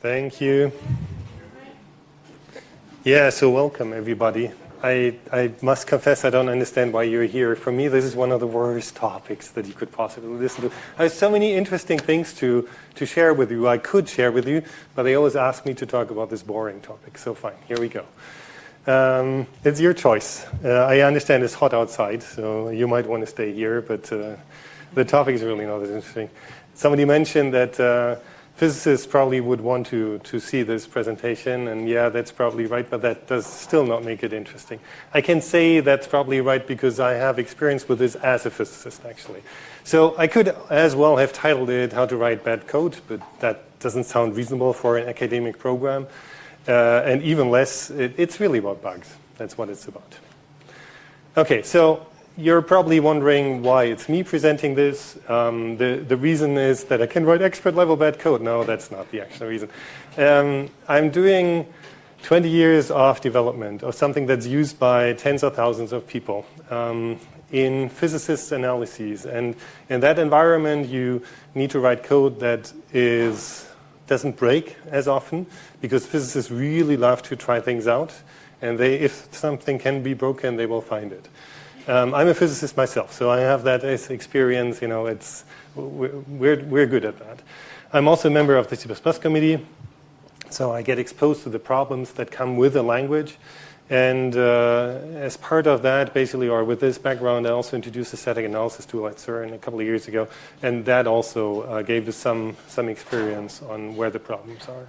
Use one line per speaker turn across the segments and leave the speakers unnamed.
Thank you. Yeah, so welcome everybody. I must confess I don't understand why you're here. For me, this is one of the worst topics that you could possibly listen to. I have so many interesting things to share with you. I could share with you, but they always ask me to talk about this boring topic. So fine, here we go. It's your choice. I understand it's hot outside, so you might want to stay here, but the topic is really not as interesting. Somebody mentioned that physicists probably would want to see this presentation, and yeah, that's probably right, but that does still not make it interesting. I can say that's probably right because I have experience with this as a physicist, actually. So I could as well have titled it How to Write Bad Code, but that doesn't sound reasonable for an academic program. And even less, it's really about bugs. That's what it's about. Okay, so you're probably wondering why it's me presenting this. The reason is that I can write expert level bad code. No, that's not the actual reason. I'm doing 20 years of development of something that's used by tens of thousands of people in physicists' analyses. And in that environment, you need to write code that doesn't break as often, because physicists really love to try things out. And if something can be broken, they will find it. I'm a physicist myself, so I have that as experience. You know, we're good at that. I'm also a member of the C++ committee, so I get exposed to the problems that come with the language. And as part of that, basically, or with this background, I also introduced a static analysis tool at CERN a couple of years ago, and that also gave us some experience on where the problems are.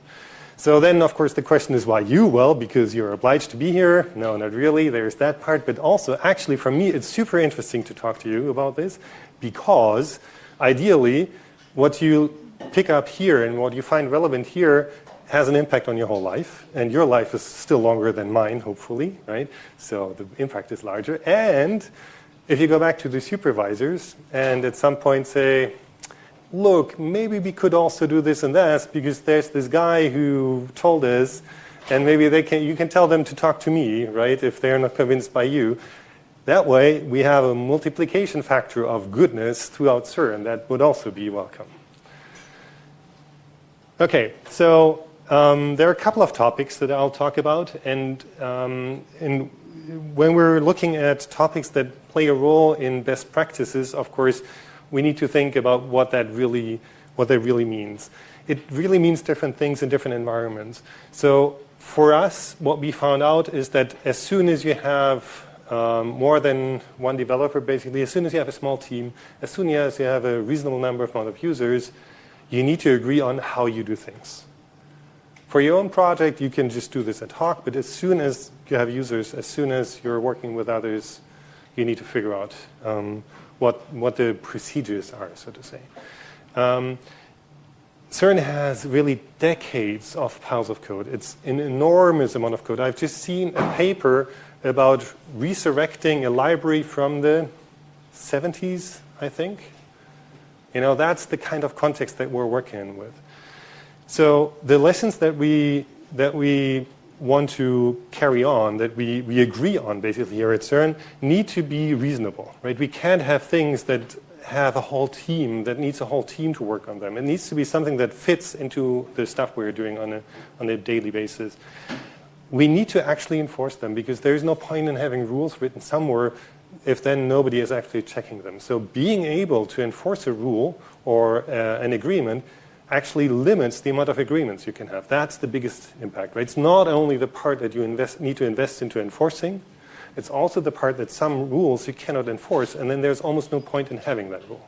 So then, of course, the question is, why you? Well, because you're obliged to be here. No, not really. There's that part. But also, actually, for me, it's super interesting to talk to you about this, because ideally, what you pick up here and what you find relevant here has an impact on your whole life. And your life is still longer than mine, hopefully, right? So the impact is larger. And if you go back to the supervisors and at some point say, look, maybe we could also do this and that, because there's this guy who told us, and maybe you can tell them to talk to me, right, if they're not convinced by you. That way, we have a multiplication factor of goodness throughout CERN that would also be welcome. Okay, so there are a couple of topics that I'll talk about, and when we're looking at topics that play a role in best practices, of course, we need to think about what that really means. It really means different things in different environments. So for us, what we found out is that as soon as you have more than one developer, basically, as soon as you have a small team, as soon as you have a reasonable number of users, you need to agree on how you do things. For your own project, you can just do this ad hoc, but as soon as you have users, as soon as you're working with others, you need to figure out what the procedures are, so to say. CERN has really decades of piles of code. It's an enormous amount of code. I've just seen a paper about resurrecting a library from the 70s, I think. You know, that's the kind of context that we're working with. So the lessons that we want to carry on, that we agree on basically here at CERN, need to be reasonable, right? We can't have things that have a whole team, that needs a whole team to work on them. It needs to be something that fits into the stuff we're doing on a daily basis. We need to actually enforce them, because there's no point in having rules written somewhere if then nobody is actually checking them. So being able to enforce a rule or an agreement actually limits the amount of agreements you can have. That's the biggest impact, right? It's not only the part that you need to invest into enforcing, it's also the part that some rules you cannot enforce, and then there's almost no point in having that rule.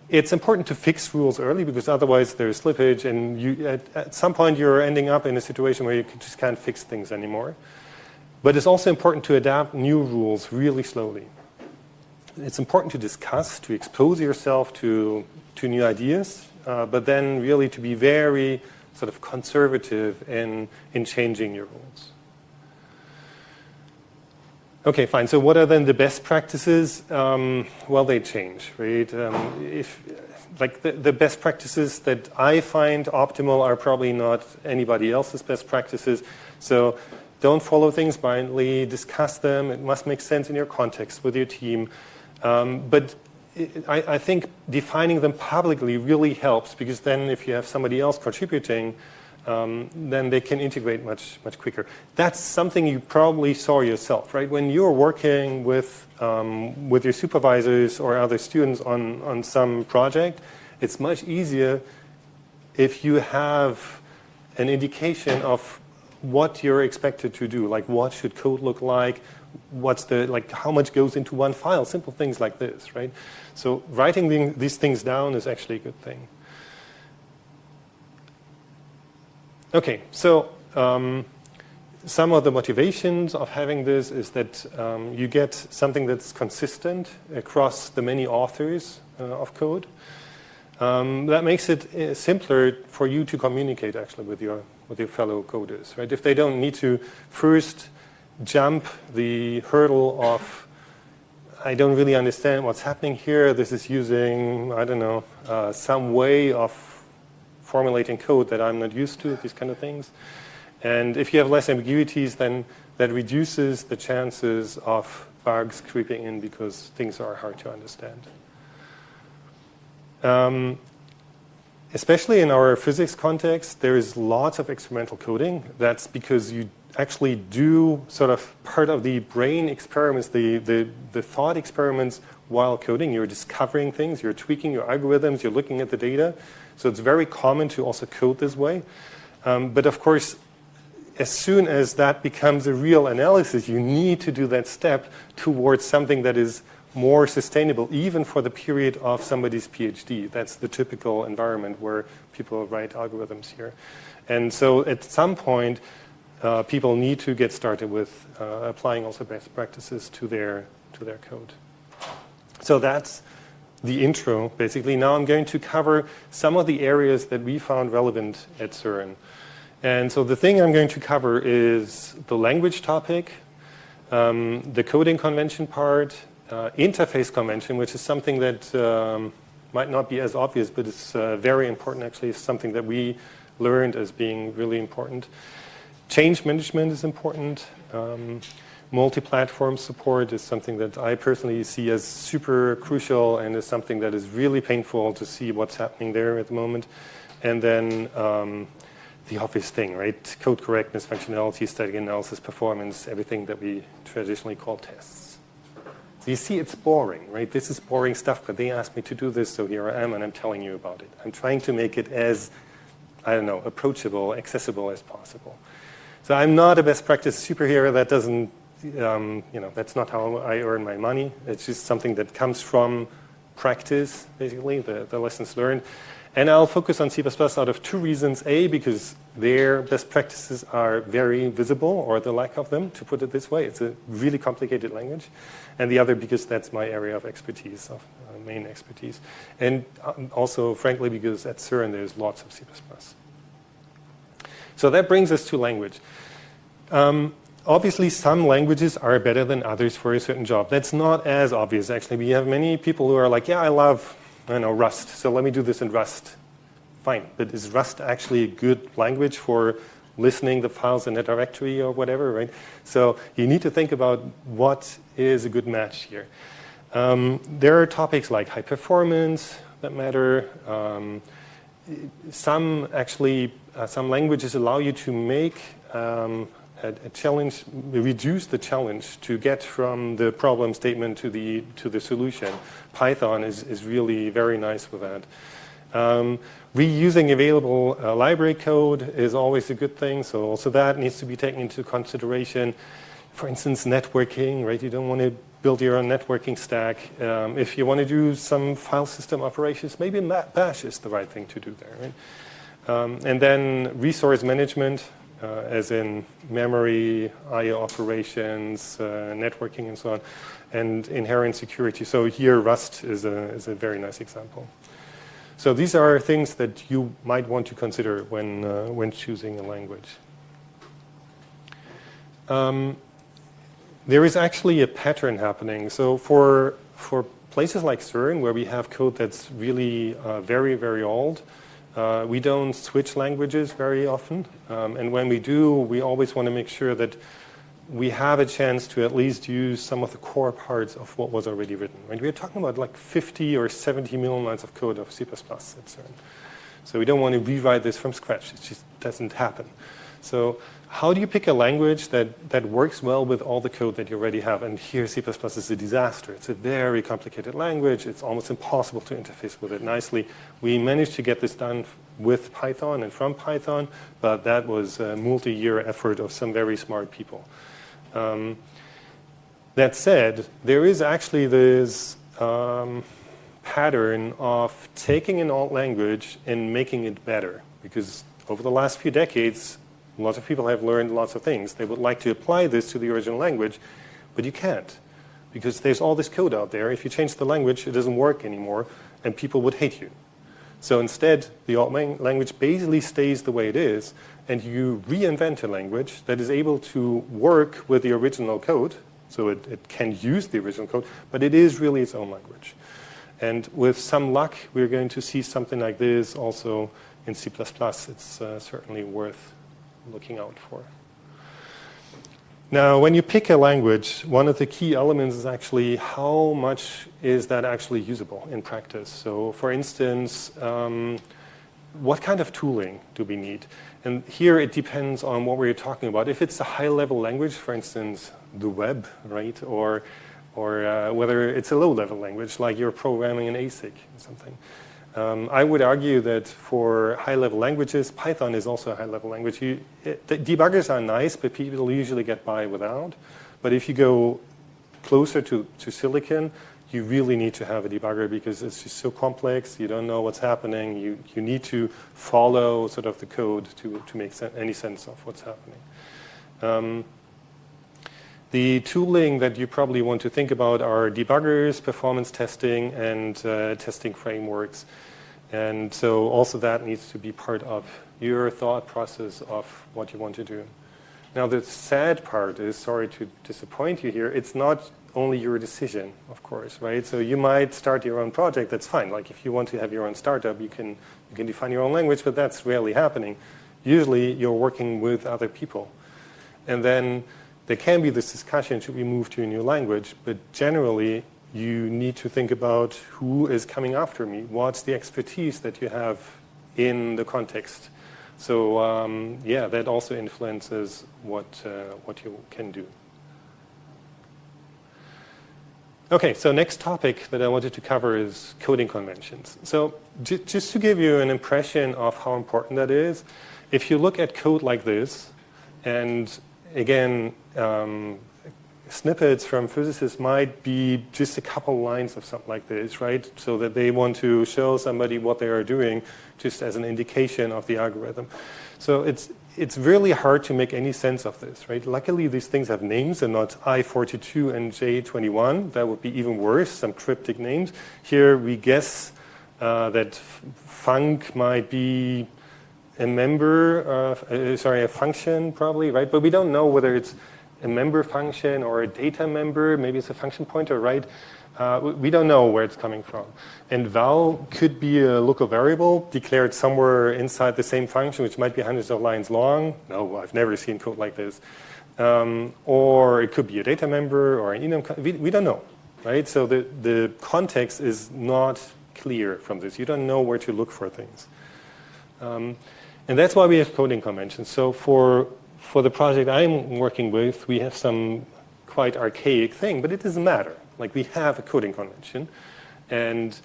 It's important to fix rules early, because otherwise there's slippage, and at some point you're ending up in a situation where you just can't fix things anymore. But it's also important to adapt new rules really slowly. It's important to discuss, to expose yourself to new ideas, but then really to be very sort of conservative in changing your rules. Okay, fine. So what are then the best practices? Well, they change, right? The best practices that I find optimal are probably not anybody else's best practices. So don't follow things blindly. Discuss them. It must make sense in your context with your team. But I think defining them publicly really helps, because then if you have somebody else contributing, then they can integrate much quicker. That's something you probably saw yourself, right? When you're working with your supervisors or other students on some project, it's much easier if you have an indication of what you're expected to do, like what should code look like, how much goes into one file, simple things like this, right? So writing these things down is actually a good thing. Okay, so some of the motivations of having this is that you get something that's consistent across the many authors of code. That makes it simpler for you to communicate actually with your fellow coders, right? If they don't need to first jump the hurdle of, I don't really understand what's happening here. This is using, I don't know, some way of formulating code that I'm not used to, these kind of things. And if you have less ambiguities, then that reduces the chances of bugs creeping in because things are hard to understand. Especially in our physics context, there is lots of experimental coding. That's because you actually do sort of part of the brain experiments, the thought experiments while coding. You're discovering things, you're tweaking your algorithms, you're looking at the data. So it's very common to also code this way. But of course, as soon as that becomes a real analysis, you need to do that step towards something that is more sustainable, even for the period of somebody's PhD. That's the typical environment where people write algorithms here. And so at some point, people need to get started with applying also best practices to their code. So that's the intro, basically. Now I'm going to cover some of the areas that we found relevant at CERN. And so the thing I'm going to cover is the language topic, the coding convention part, interface convention, which is something that might not be as obvious, but it's very important actually. It's something that we learned as being really important. Change management is important. Multi-platform support is something that I personally see as super crucial and is something that is really painful to see what's happening there at the moment. And then the obvious thing, right? Code correctness, functionality, static analysis, performance, everything that we traditionally call tests. So you see, it's boring, right? This is boring stuff, but they asked me to do this, so here I am, and I'm telling you about it. I'm trying to make it as, I don't know, approachable, accessible as possible. So I'm not a best practice superhero. That doesn't, that's not how I earn my money. It's just something that comes from practice, basically, the lessons learned. And I'll focus on C++ out of two reasons. A, because their best practices are very visible, or the lack of them, to put it this way. It's a really complicated language. And the other, because that's my area of expertise, of main expertise. And also, frankly, because at CERN there's lots of C++. So that brings us to language. Obviously, some languages are better than others for a certain job. That's not as obvious, actually. We have many people who are like, yeah, I love Rust, so let me do this in Rust. Fine, but is Rust actually a good language for listening the files in a directory or whatever, right? So you need to think about what is a good match here. There are topics like high performance that matter. Some languages allow you to make a challenge, reduce the challenge to get from the problem statement to the solution. Python is really very nice with that. Reusing available library code is always a good thing, so also that needs to be taken into consideration. For instance, networking, right? You don't want to build your own networking stack. If you want to do some file system operations, maybe Bash is the right thing to do there, right? And then resource management, as in memory, I/O operations, networking, and so on, and inherent security. So here, Rust is a very nice example. So these are things that you might want to consider when choosing a language. There is actually a pattern happening. So for places like CERN, where we have code that's really very, very old, we don't switch languages very often. And when we do, we always want to make sure that we have a chance to at least use some of the core parts of what was already written. Right? We're talking about like 50 or 70 million lines of code of C++ at CERN. So we don't want to rewrite this from scratch. It just doesn't happen. So how do you pick a language that works well with all the code that you already have? And here C++ is a disaster. It's a very complicated language. It's almost impossible to interface with it nicely. We managed to get this done with Python and from Python, but that was a multi-year effort of some very smart people. That said, there is actually this pattern of taking an old language and making it better. Because over the last few decades, lots of people have learned lots of things. They would like to apply this to the original language, but you can't. Because there's all this code out there. If you change the language, it doesn't work anymore, and people would hate you. So instead, the old language basically stays the way it is, and you reinvent a language that is able to work with the original code, so it can use the original code, but it is really its own language. And with some luck, we're going to see something like this also in C++. It's certainly worth looking out for. Now, when you pick a language, one of the key elements is actually how much is that actually usable in practice. So, for instance, what kind of tooling do we need? And here it depends on what we're talking about. If it's a high-level language, for instance, the web, right, or whether it's a low-level language, like you're programming an ASIC or something. I would argue that for high-level languages, Python is also a high-level language. The debuggers are nice, but people usually get by without. But if you go closer to silicon, you really need to have a debugger because it's just so complex. You don't know what's happening. You need to follow sort of the code to make any sense of what's happening. The tooling that you probably want to think about are debuggers, performance testing, and testing frameworks. And so also that needs to be part of your thought process of what you want to do. Now the sad part is, sorry to disappoint you here, it's not only your decision, of course, right? So you might start your own project, that's fine. Like if you want to have your own startup, you can define your own language, but that's rarely happening. Usually you're working with other people. And then there can be this discussion, should we move to a new language? But generally, you need to think about who is coming after me. What's the expertise that you have in the context? So yeah, that also influences what you can do. Okay, so next topic that I wanted to cover is coding conventions. So just to give you an impression of how important that is, if you look at code like this, and again, snippets from physicists might be just a couple lines of something like this, right? So that they want to show somebody what they are doing just as an indication of the algorithm. So it's really hard to make any sense of this, right? Luckily, these things have names and not I42 and J21. That would be even worse, some cryptic names. Here we guess that func might be a member, a function probably, right? But we don't know whether it's a member function or a data member. Maybe it's a function pointer, right? We don't know where it's coming from. And val could be a local variable declared somewhere inside the same function, which might be hundreds of lines long. No, I've never seen code like this. Or it could be a data member or an enum. We don't know, right? So the context is not clear from this. You don't know where to look for things. And that's why we have coding conventions. So for the project I'm working with, we have some quite archaic thing, but it doesn't matter. Like we have a coding convention. And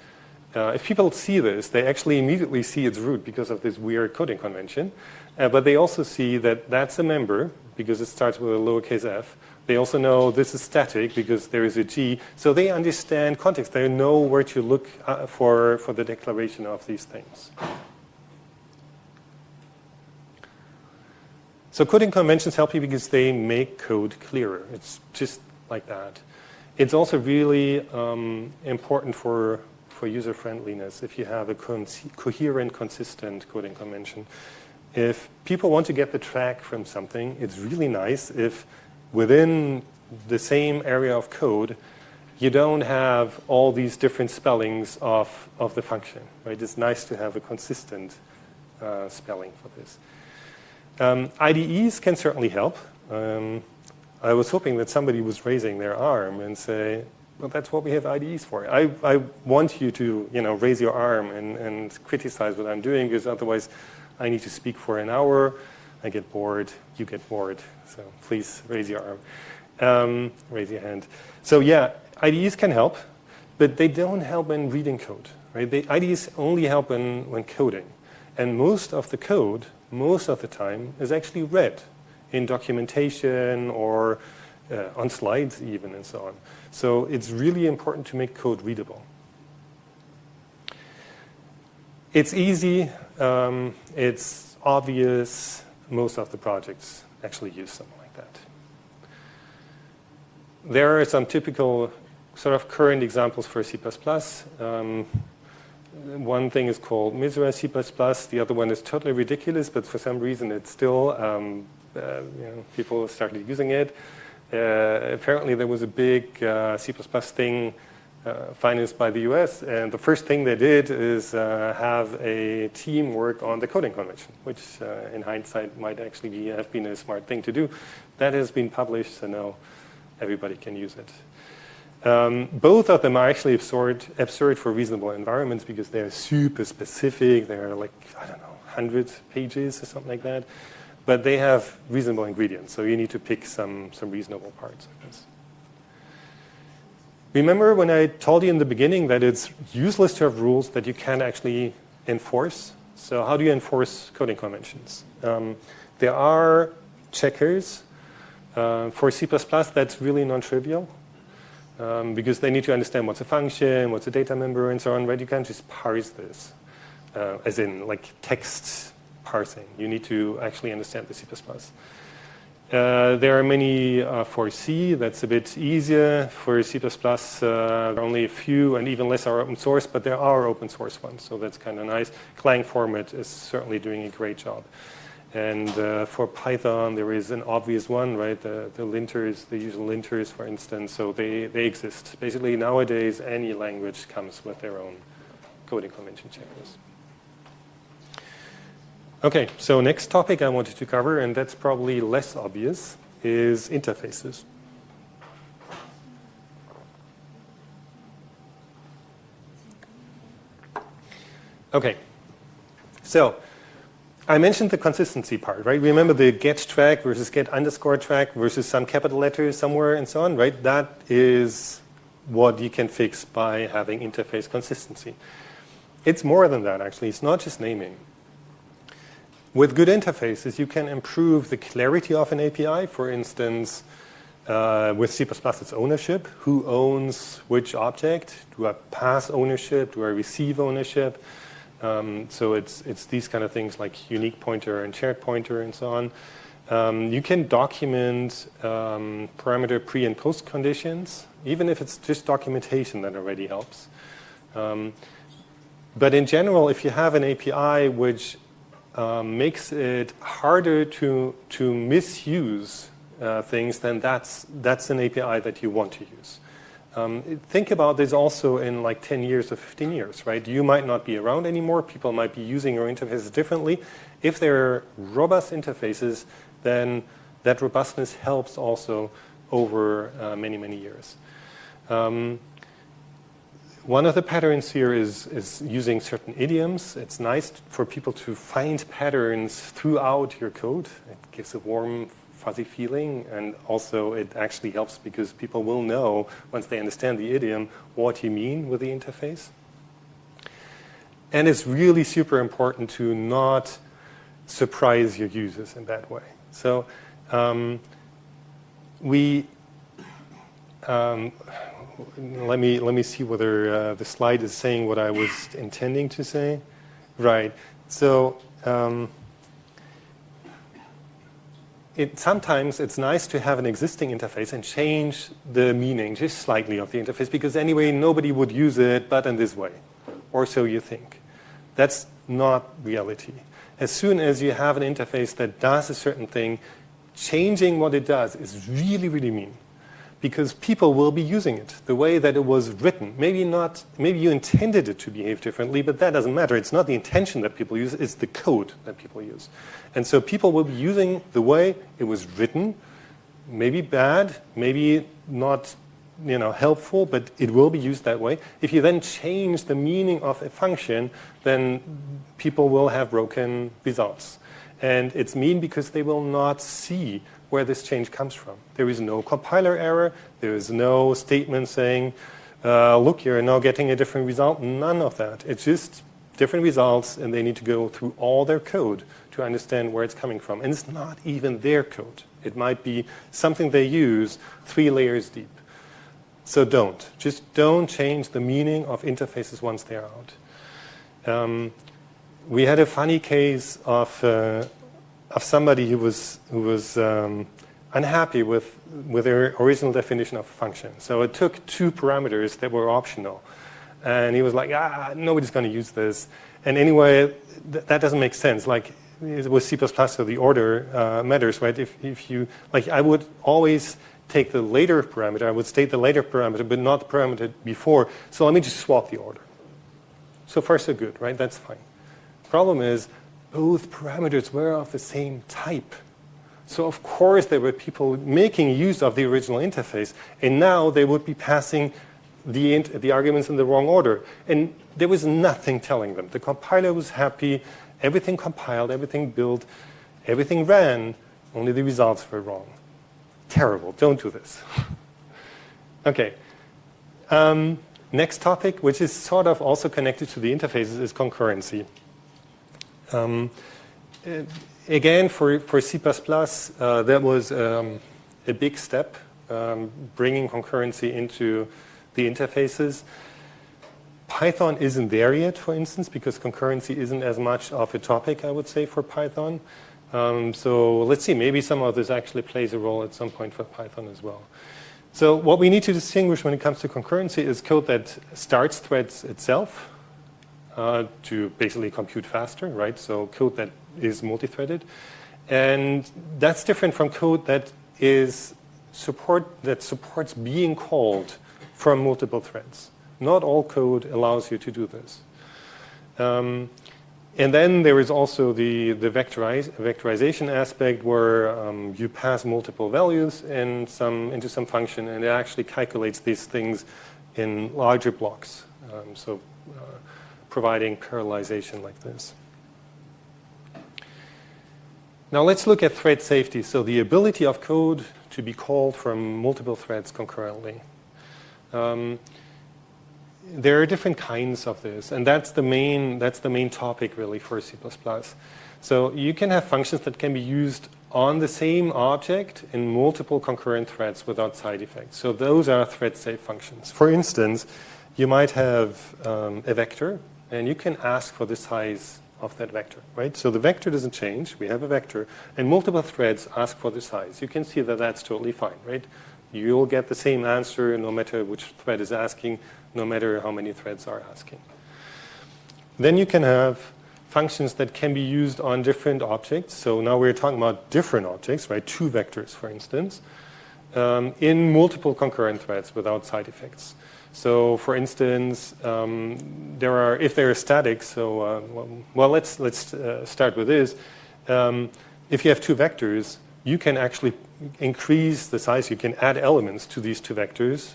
if people see this, they actually immediately see its root because of this weird coding convention. But they also see that that's a member because it starts with a lowercase f. They also know this is static because there is a G. So they understand context. They know where to look for the declaration of these things. So coding conventions help you because they make code clearer. It's just like that. It's also really important for user friendliness if you have a coherent, consistent coding convention. If people want to get the track from something, it's really nice if within the same area of code, you don't have all these different spellings of the function. Right? It's nice to have a consistent spelling for this. IDEs can certainly help. I was hoping that somebody was raising their arm and say, well, that's what we have IDEs for. I want you to, raise your arm and criticize what I'm doing, because otherwise I need to speak for an hour. I get bored. You get bored. So please raise your arm. Raise your hand. So yeah, IDEs can help, but they don't help in reading code. Right? The IDEs only help when coding. And most of the code, most of the time, is actually read in documentation or on slides even, and so on. So it's really important to make code readable. It's easy, it's obvious. Most of the projects actually use something like that. There are some typical sort of current examples for C++. One thing is called Misera C++. The other one is totally ridiculous, but for some reason it's still, people started using it. Apparently there was a big C++ thing financed by the US, and the first thing they did is have a team work on the coding convention, which in hindsight might actually have been a smart thing to do. That has been published, so now everybody can use it. Both of them are actually absurd for reasonable environments, because they're super specific. They're like, 100 pages or something like that. But they have reasonable ingredients, so you need to pick some reasonable parts of this. Remember when I told you in the beginning that it's useless to have rules that you can't actually enforce? So how do you enforce coding conventions? There are checkers. For C++, that's really non-trivial, because they need to understand what's a function, what's a data member, and so on, right? You can't just parse this, as in like text parsing. You need to actually understand the C++. There are many for C. That's a bit easier. For C++, there are only a few, and even less are open source, but there are open source ones, so that's kind of nice. Clang format is certainly doing a great job. And for Python, there is an obvious one, right? The linters, the usual linters, for instance, so they exist. Basically, nowadays, any language comes with their own coding convention checkers. Okay, so next topic I wanted to cover, and that's probably less obvious, is interfaces. Okay, so I mentioned the consistency part, right? Remember the get track versus get underscore track versus some capital letters somewhere and so on, right? That is what you can fix by having interface consistency. It's more than that, actually. It's not just naming. With good interfaces, you can improve the clarity of an API. For instance, with C++, it's ownership. Who owns which object? Do I pass ownership? Do I receive ownership? So it's these kind of things like unique pointer and shared pointer and so on. You can document parameter pre- and post conditions, even if it's just documentation, that already helps. But in general, if you have an API which makes it harder to misuse things, then that's an API that you want to use. Think about this also in like 10 years or 15 years, right? You might not be around anymore. People might be using your interfaces differently. If they're robust interfaces, then that robustness helps also over many, many years. One of the patterns here is using certain idioms. It's nice for people to find patterns throughout your code. It gives a warm, fuzzy feeling, and also it actually helps because people will know, once they understand the idiom, what you mean with the interface. And it's really super important to not surprise your users in that way. So let me see whether the slide is saying what I was intending to say. Right. So sometimes it's nice to have an existing interface and change the meaning just slightly of the interface, because anyway nobody would use it but in this way, or so you think. That's not reality. As soon as you have an interface that does a certain thing, changing what it does is really, really mean. Because people will be using it the way that it was written. Maybe you intended it to behave differently, but that doesn't matter. It's not the intention that people use, it's the code that people use. And so people will be using the way it was written maybe bad, maybe not helpful, but it will be used that way. If you then change the meaning of a function, then people will have broken results. And it's mean because they will not see where this change comes from. There is no compiler error. There is no statement saying, look, you're now getting a different result. None of that. It's just different results, and they need to go through all their code to understand where it's coming from. And it's not even their code. It might be something they use 3 layers deep. So just don't change the meaning of interfaces once they're out. We had a funny case of somebody who was unhappy with their original definition of a function. So it took 2 parameters that were optional, and he was like, nobody's going to use this. And anyway, that doesn't make sense. Like with C++, so the order matters, right? If you I would always take the later parameter. I would state the later parameter, but not the parameter before. So let me just swap the order. So far, so good, right? That's fine. Problem is, both parameters were of the same type. So of course, there were people making use of the original interface, and now they would be passing the arguments in the wrong order. And there was nothing telling them. The compiler was happy. Everything compiled, everything built, everything ran. Only the results were wrong. Terrible. Don't do this. Okay. Next topic, which is sort of also connected to the interfaces, is concurrency. Again, for C++, that was a big step, bringing concurrency into the interfaces. Python isn't there yet, for instance, because concurrency isn't as much of a topic, I would say, for Python. So let's see, maybe some of this actually plays a role at some point for Python as well. So what we need to distinguish when it comes to concurrency is code that starts threads itself to basically compute faster, right? So code that is multi-threaded. And that's different from code that supports being called from multiple threads. Not all code allows you to do this. And then there is also the vectorization aspect where you pass multiple values into some function, and it actually calculates these things in larger blocks, providing parallelization like this. Now let's look at thread safety, so the ability of code to be called from multiple threads concurrently. There are different kinds of this, and that's the main topic really for C++. So you can have functions that can be used on the same object in multiple concurrent threads without side effects. So those are thread-safe functions. For instance, you might have a vector, and you can ask for the size of that vector, right? So the vector doesn't change. We have a vector, and multiple threads ask for the size. You can see that that's totally fine, right? You'll get the same answer no matter which thread is asking, no matter how many threads are asking. Then you can have functions that can be used on different objects. So now we're talking about different objects, right? 2 vectors, for instance, in multiple concurrent threads without side effects. So for instance, if they're static, so let's start with this. If you have 2 vectors, you can actually increase the size. You can add elements to these 2 vectors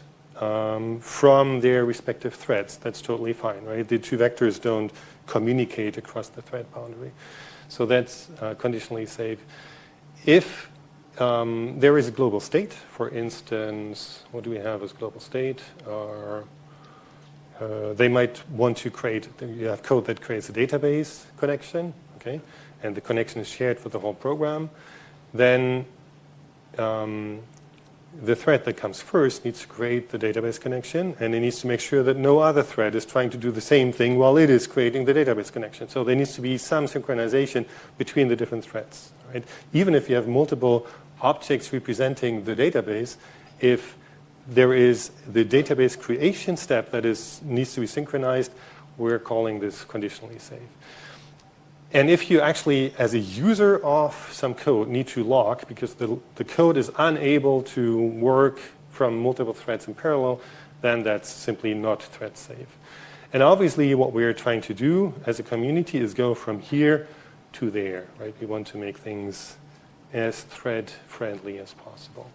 from their respective threads. That's totally fine, right? The 2 vectors don't communicate across the thread boundary. So that's conditionally safe. If there is a global state, for instance, what do we have as global state? They might want to create, you have code that creates a database connection, okay? And the connection is shared for the whole program. Then the thread that comes first needs to create the database connection, and it needs to make sure that no other thread is trying to do the same thing while it is creating the database connection. So there needs to be some synchronization between the different threads, right? Even if you have multiple objects representing the database, if there is the database creation step that needs to be synchronized, we're calling this conditionally safe. And if you actually, as a user of some code, need to lock because the code is unable to work from multiple threads in parallel, then that's simply not thread safe. And obviously, what we're trying to do as a community is go from here to there, right? We want to make things as thread-friendly as possible.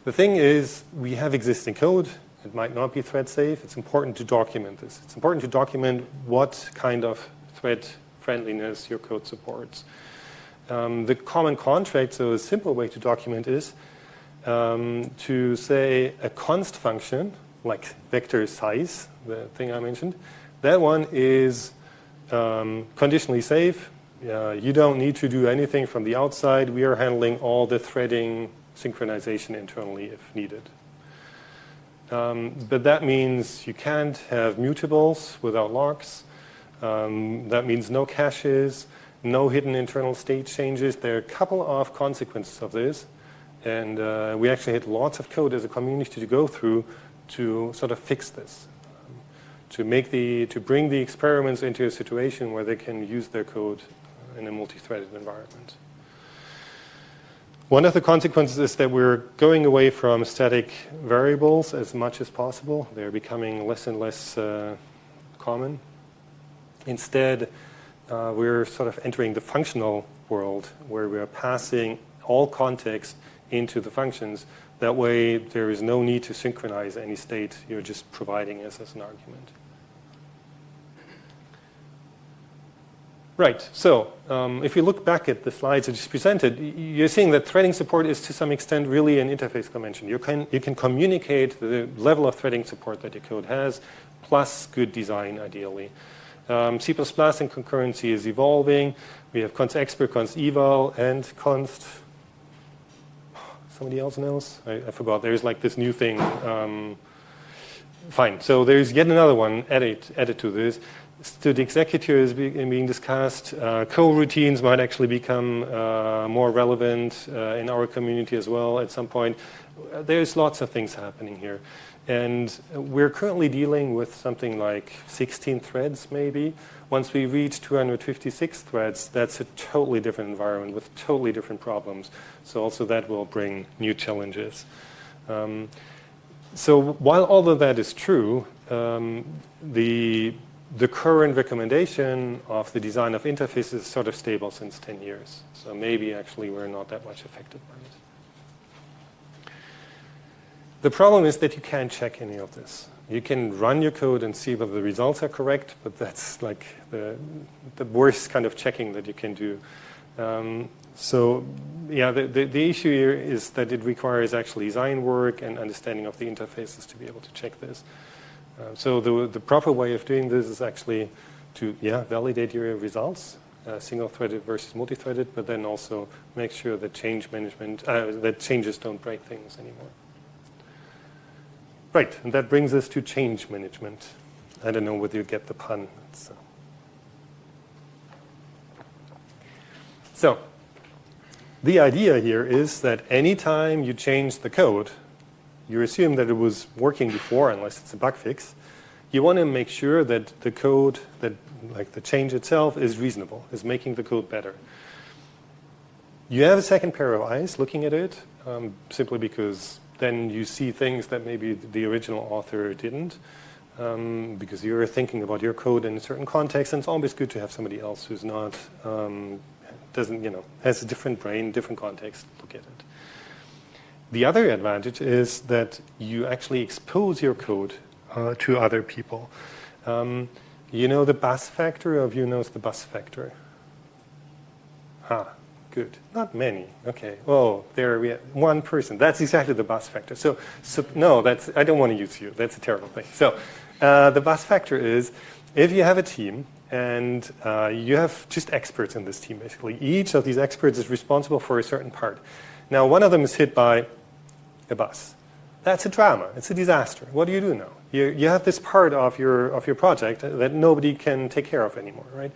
The thing is, we have existing code. It might not be thread safe. It's important to document this. It's important to document what kind of thread friendliness your code supports. The common contract, so a simple way to document is to say a const function, like vector size, the thing I mentioned, that one is conditionally safe. You don't need to do anything from the outside. We are handling all the threading synchronization internally if needed. But that means you can't have mutables without locks. That means no caches, no hidden internal state changes. There are a couple of consequences of this. And we actually had lots of code as a community to go through to sort of fix this, to bring the experiments into a situation where they can use their code in a multi-threaded environment. One of the consequences is that we're going away from static variables as much as possible. They're becoming less and less common. Instead, we're sort of entering the functional world where we're passing all context into the functions. That way, there is no need to synchronize any state. You're just providing it as an argument. Right, so if you look back at the slides I just presented, you're seeing that threading support is to some extent really an interface convention. You can communicate the level of threading support that your code has, plus good design, ideally. C++ and concurrency is evolving. We have const expert, const eval, and const... Somebody else knows? I forgot. There's like this new thing. Fine, so there's yet another one added to this. Stood executor is being discussed. Co-routines might actually become more relevant in our community as well at some point. There's lots of things happening here. And we're currently dealing with something like 16 threads, maybe. Once we reach 256 threads, that's a totally different environment with totally different problems. So also that will bring new challenges. So while all of that is true, the current recommendation of the design of interfaces is sort of stable since 10 years. So maybe actually we're not that much affected by it. The problem is that you can't check any of this. You can run your code and see whether the results are correct, but that's like the worst kind of checking that you can do. So yeah, the issue here is that it requires actually design work and understanding of the interfaces to be able to check this. So the proper way of doing this is actually to validate your results, single-threaded versus multi-threaded, but then also make sure that change management, that changes don't break things anymore. Right, and that brings us to change management. I don't know whether you get the pun. So the idea here is that anytime you change the code, you assume that it was working before, unless it's a bug fix. You want to make sure that the code, like the change itself, is reasonable, is making the code better. You have a second pair of eyes looking at it, simply because then you see things that maybe the original author didn't, because you're thinking about your code in a certain context, and it's always good to have somebody else who's not, has a different brain, different context, look at it. The other advantage is that you actually expose your code to other people. You know the bus factor, or who knows the bus factor? Good. Not many. Okay. Oh, there we have one person. That's exactly the bus factor. So no, I don't want to use you. That's a terrible thing. So the bus factor is if you have a team and you have just experts in this team, basically. Each of these experts is responsible for a certain part. Now, one of them is hit by a bus. That's a drama. It's a disaster. What do you do now? You have this part of your project that nobody can take care of anymore, right?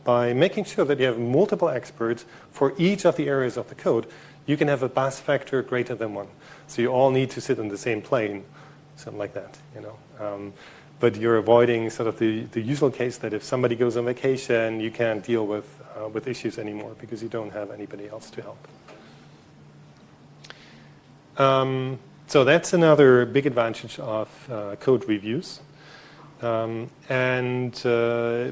By making sure that you have multiple experts for each of the areas of the code, you can have a bus factor greater than 1. So you all need to sit on the same plane, something like that, But you're avoiding sort of the usual case that if somebody goes on vacation, you can't deal with issues anymore because you don't have anybody else to help. So that's another big advantage of code reviews.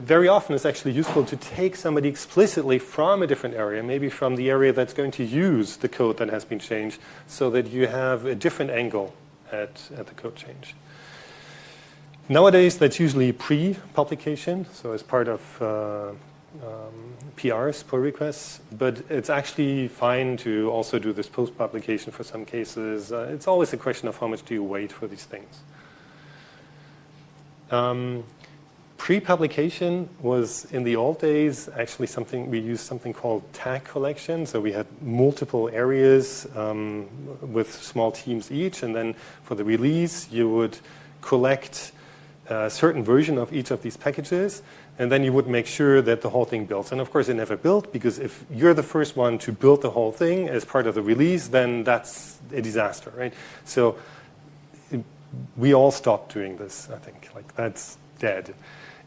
Very often it's actually useful to take somebody explicitly from a different area, maybe from the area that's going to use the code that has been changed, so that you have a different angle at the code change. Nowadays, that's usually pre-publication, so as part of PRs, pull requests, but it's actually fine to also do this post-publication for some cases. It's always a question of how much do you wait for these things. Pre-publication was, in the old days, actually something, we used something called tag collection. So we had multiple areas with small teams each, and then for the release, you would collect a certain version of each of these packages, and then you would make sure that the whole thing builds. And of course, it never built, because if you're the first one to build the whole thing as part of the release, then that's a disaster, right? So we all stopped doing this, I think. Like, that's dead.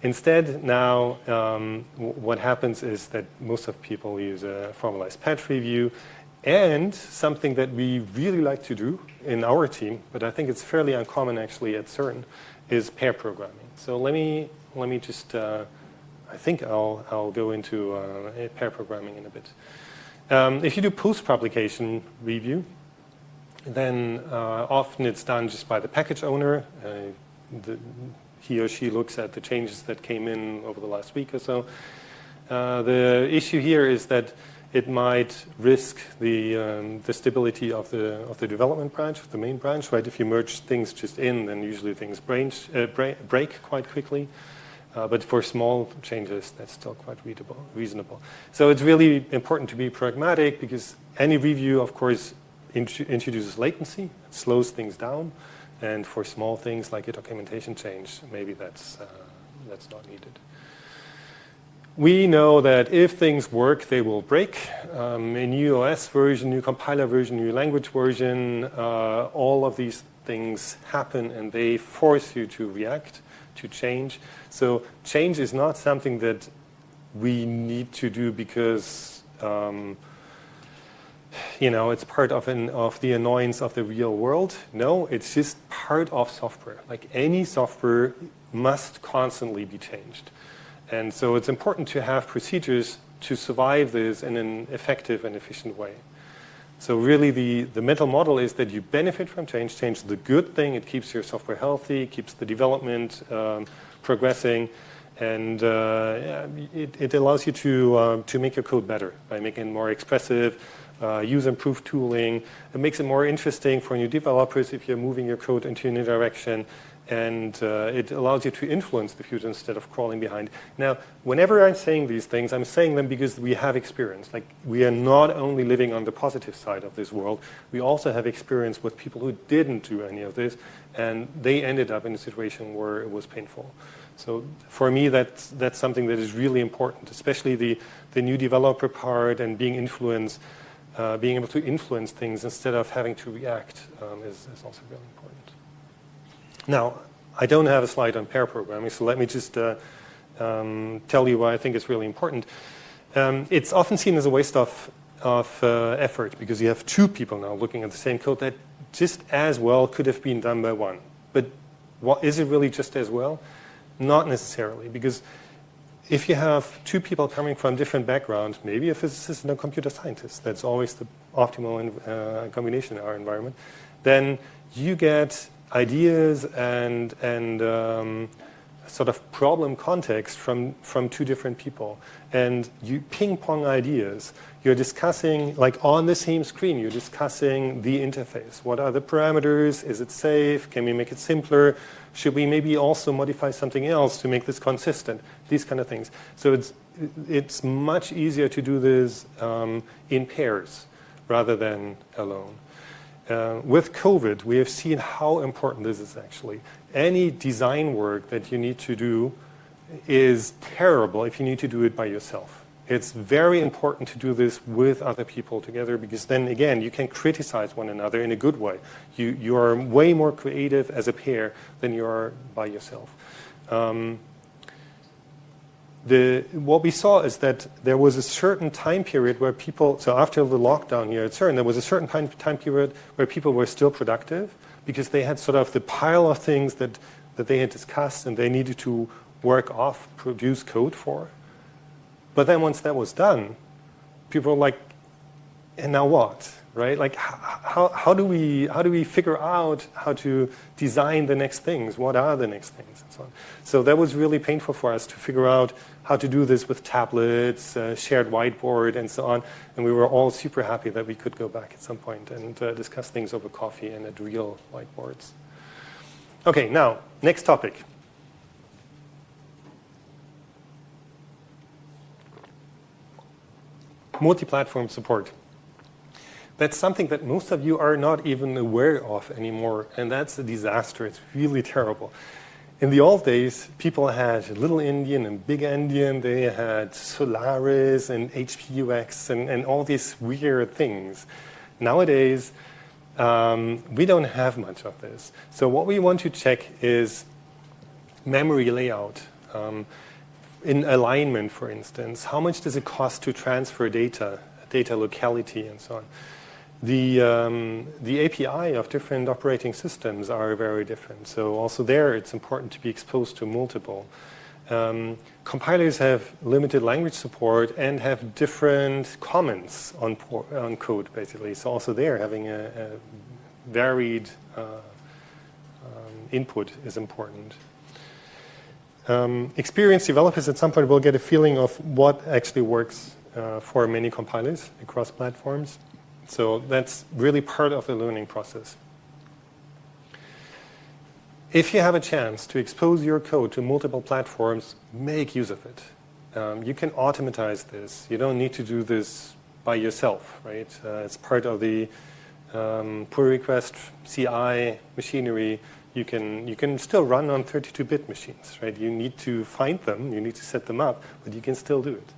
Instead, now, what happens is that most of people use a formalized patch review, and something that we really like to do in our team, but I think it's fairly uncommon actually at CERN, is pair programming. So let me just, I think I'll go into pair programming in a bit. If you do post-publication review, then often it's done just by the package owner. He or she looks at the changes that came in over the last week or so. The issue here is that it might risk the stability of the development branch, the main branch, right? If you merge things just in, then usually things break quite quickly. But for small changes, that's still quite reasonable. So it's really important to be pragmatic, because any review, of course, introduces latency, it slows things down, and for small things like a documentation change, maybe that's not needed. We know that if things work, they will break. A new OS version, new compiler version, new language version, all of these things happen, and they force you to react, to change. So change is not something that we need to do because it's part of the annoyance of the real world. No, it's just part of software. Like any software must constantly be changed. And so it's important to have procedures to survive this in an effective and efficient way. So really the mental model is that you benefit from change. Change is the good thing. It keeps your software healthy, keeps the development progressing, and it allows you to make your code better by making it more expressive, use improved tooling. It makes it more interesting for new developers if you're moving your code into a new direction. And it allows you to influence the future instead of crawling behind. Now, whenever I'm saying these things, I'm saying them because we have experience. Like, we are not only living on the positive side of this world, we also have experience with people who didn't do any of this, and they ended up in a situation where it was painful. So for me, that's something that is really important, especially the new developer part and being influenced, being able to influence things instead of having to react is also really important. Now, I don't have a slide on pair programming, so let me just tell you why I think it's really important. It's often seen as a waste of effort, because you have two people now looking at the same code that just as well could have been done by one. But is it really just as well? Not necessarily, because if you have two people coming from different backgrounds, maybe a physicist and a computer scientist, that's always the optimal combination in our environment, then you get ideas and sort of problem context from two different people, and you ping pong ideas. You're discussing, like on the same screen, you're discussing the interface. What are the parameters? Is it safe? Can we make it simpler? Should we maybe also modify something else to make this consistent? These kind of things. So it's much easier to do this in pairs rather than alone. With COVID, we have seen how important this is actually. Any design work that you need to do is terrible if you need to do it by yourself. It's very important to do this with other people together, because then, again, you can criticize one another in a good way. You are way more creative as a pair than you are by yourself. What we saw is that there was a certain time period where people, so after the lockdown here at CERN, there was a certain time period where people were still productive, because they had sort of the pile of things that that they had discussed and they needed to work off, produce code for. But then once that was done, people were like, and now what, right? Like, how do we figure out how to design the next things? What are the next things, and so on. So that was really painful for us to figure out how to do this with tablets, shared whiteboard, and so on. And we were all super happy that we could go back at some point and discuss things over coffee and at real whiteboards. Okay, now, next topic. Multi-platform support. That's something that most of you are not even aware of anymore, and that's a disaster. It's really terrible. In the old days, people had Little Endian and Big Endian. They had Solaris and HPUX and all these weird things. Nowadays, we don't have much of this. So what we want to check is memory layout. In alignment, for instance, how much does it cost to transfer data locality, and so on. The API of different operating systems are very different. So also there, it's important to be exposed to multiple. Compilers have limited language support and have different comments on code, basically. So also there, having a varied input is important. Experienced developers at some point will get a feeling of what actually works for many compilers across platforms. So that's really part of the learning process. If you have a chance to expose your code to multiple platforms, make use of it. You can automatize this. You don't need to do this by yourself, right? It's part of the pull request CI machinery. You can still run on 32-bit machines, right? You need to find them, you need to set them up, but you can still do it.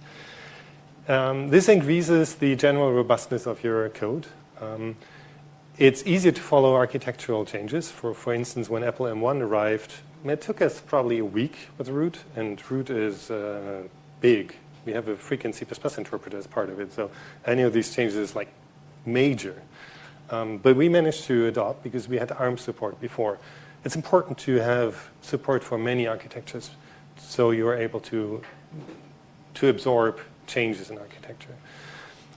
This increases the general robustness of your code. It's easier to follow architectural changes. For instance, when Apple M1 arrived, it took us probably a week with root, and root is big. We have a frequent C++ interpreter as part of it, so any of these changes is like major. But we managed to adopt because we had ARM support before. It's important to have support for many architectures so you're able to absorb changes in architecture.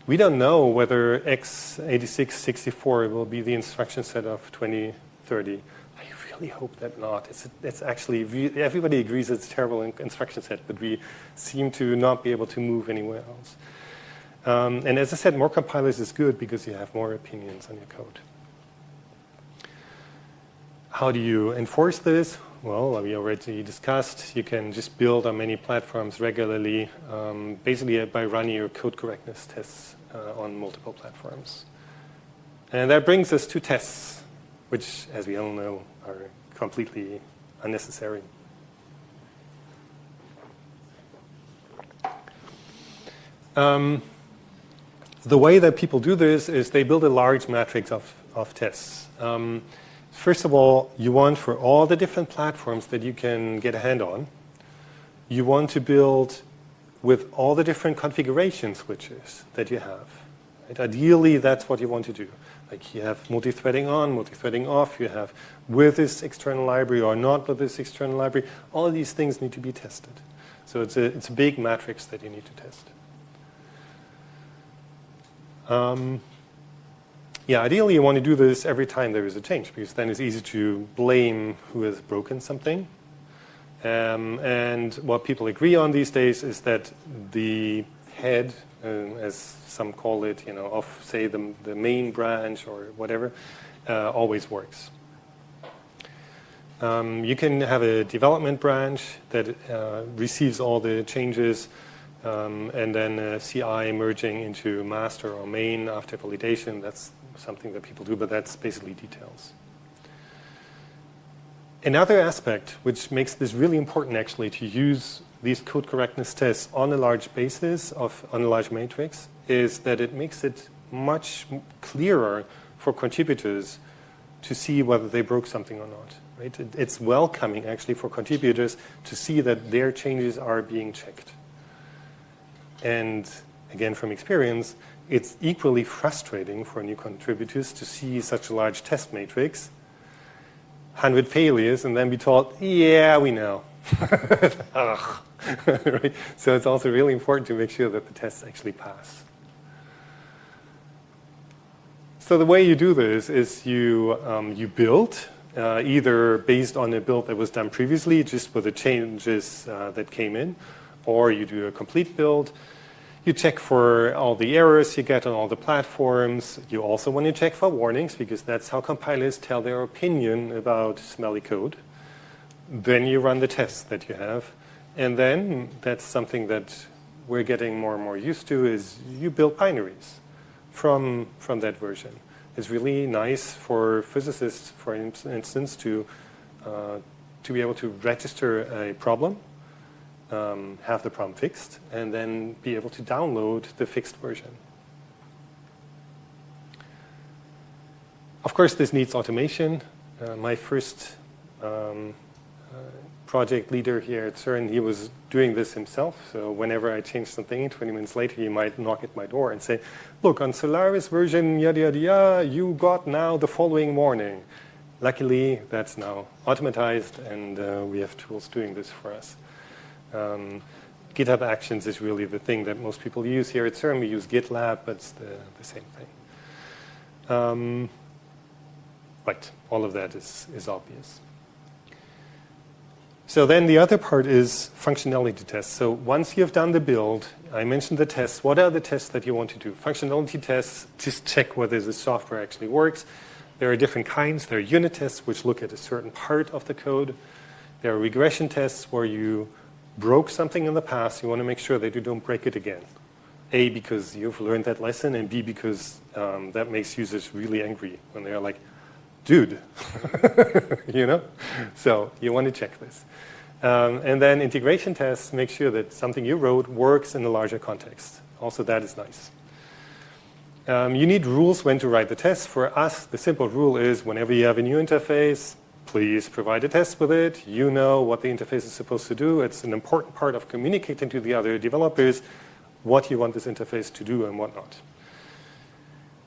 We don't know whether x86-64 will be the instruction set of 2030. I really hope that not. It's actually, everybody agrees it's a terrible instruction set, but we seem to not be able to move anywhere else. And as I said, more compilers is good because you have more opinions on your code. How do you enforce this? Well, we already discussed. You can just build on many platforms regularly, basically by running your code correctness tests on multiple platforms. And that brings us to tests, which, as we all know, are completely unnecessary. The way that people do this is they build a large matrix of tests. First of all, you want for all the different platforms that you can get a hand on, you want to build with all the different configuration switches that you have. Right? Ideally, that's what you want to do. Like you have multi-threading on, multi-threading off, you have with this external library or not with this external library. All of these things need to be tested. So it's a big matrix that you need to test. Yeah, ideally you want to do this every time there is a change because then it's easy to blame who has broken something. And what people agree on these days is that the head, as some call it, of say the main branch or whatever, always works. You can have a development branch that receives all the changes and then CI merging into master or main after validation. That's something that people do, but that's basically details. Another aspect which makes this really important actually to use these code correctness tests on a large basis, on a large matrix, is that it makes it much clearer for contributors to see whether they broke something or not. Right? It's welcoming actually for contributors to see that their changes are being checked. And again, from experience, it's equally frustrating for new contributors to see such a large test matrix 100 failures and then be told, yeah, we know. Ugh. Right? So it's also really important to make sure that the tests actually pass. So the way you do this is you build, either based on a build that was done previously, just with the changes that came in, or you do a complete build. You check for all the errors you get on all the platforms. You also want to check for warnings, because that's how compilers tell their opinion about smelly code. Then you run the tests that you have. And then that's something that we're getting more and more used to, is you build binaries from that version. It's really nice for physicists, for instance, to be able to register a problem, have the problem fixed, and then be able to download the fixed version. Of course, this needs automation. My first project leader here at CERN, he was doing this himself. So whenever I changed something, 20 minutes later, he might knock at my door and say, look, on Solaris version, yada, yada, yada, you got now the following warning. Luckily, that's now automatized, and we have tools doing this for us. GitHub Actions is really the thing that most people use here at CERN. We use GitLab, but it's the same thing. Right, all of that is obvious. So then the other part is functionality tests. So once you've done the build, I mentioned the tests. What are the tests that you want to do? Functionality tests, just check whether the software actually works. There are different kinds. There are unit tests, which look at a certain part of the code. There are regression tests where you broke something in the past. You want to make sure that you don't break it again. A, because you've learned that lesson, and B, because that makes users really angry when they're like, dude, you know? So you want to check this. And then integration tests make sure that something you wrote works in a larger context. Also, that is nice. You need rules when to write the tests. For us, the simple rule is whenever you have a new interface, please provide a test with it. You know what the interface is supposed to do. It's an important part of communicating to the other developers what you want this interface to do and whatnot.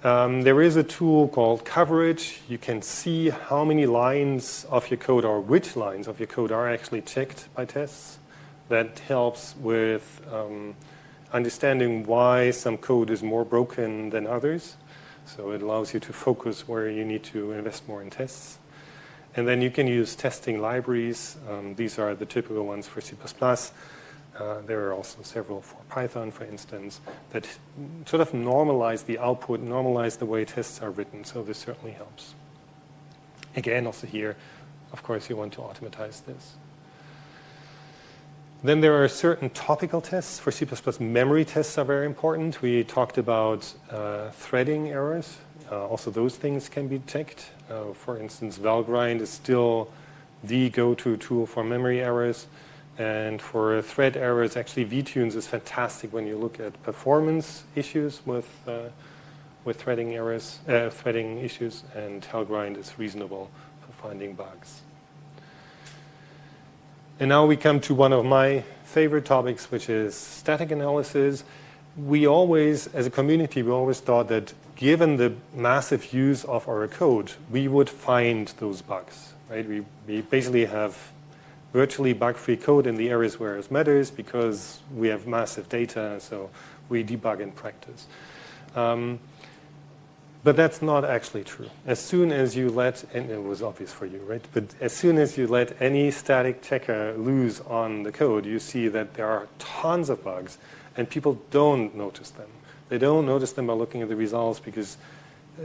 There is a tool called coverage. You can see how many lines of your code or which lines of your code are actually checked by tests. That helps with understanding why some code is more broken than others. So it allows you to focus where you need to invest more in tests. And then you can use testing libraries. These are the typical ones for C++. There are also several for Python, for instance, that sort of normalize the output, normalize the way tests are written. So this certainly helps. Again, also here, of course, you want to automatize this. Then there are certain topical tests. For C++, memory tests are very important. We talked about threading errors. Also, those things can be checked. For instance, Valgrind is still the go-to tool for memory errors. And for thread errors, actually, vtunes is fantastic when you look at performance issues with threading errors, threading issues, and Valgrind is reasonable for finding bugs. And now we come to one of my favorite topics, which is static analysis. We always, as a community, we always thought that given the massive use of our code, we would find those bugs, right? We basically have virtually bug-free code in the areas where it matters because we have massive data, so we debug in practice. But that's not actually true. As soon as you let, and it was obvious for you, right? But as soon as you let any static checker loose on the code, you see that there are tons of bugs, and people don't notice them. They don't notice them by looking at the results because,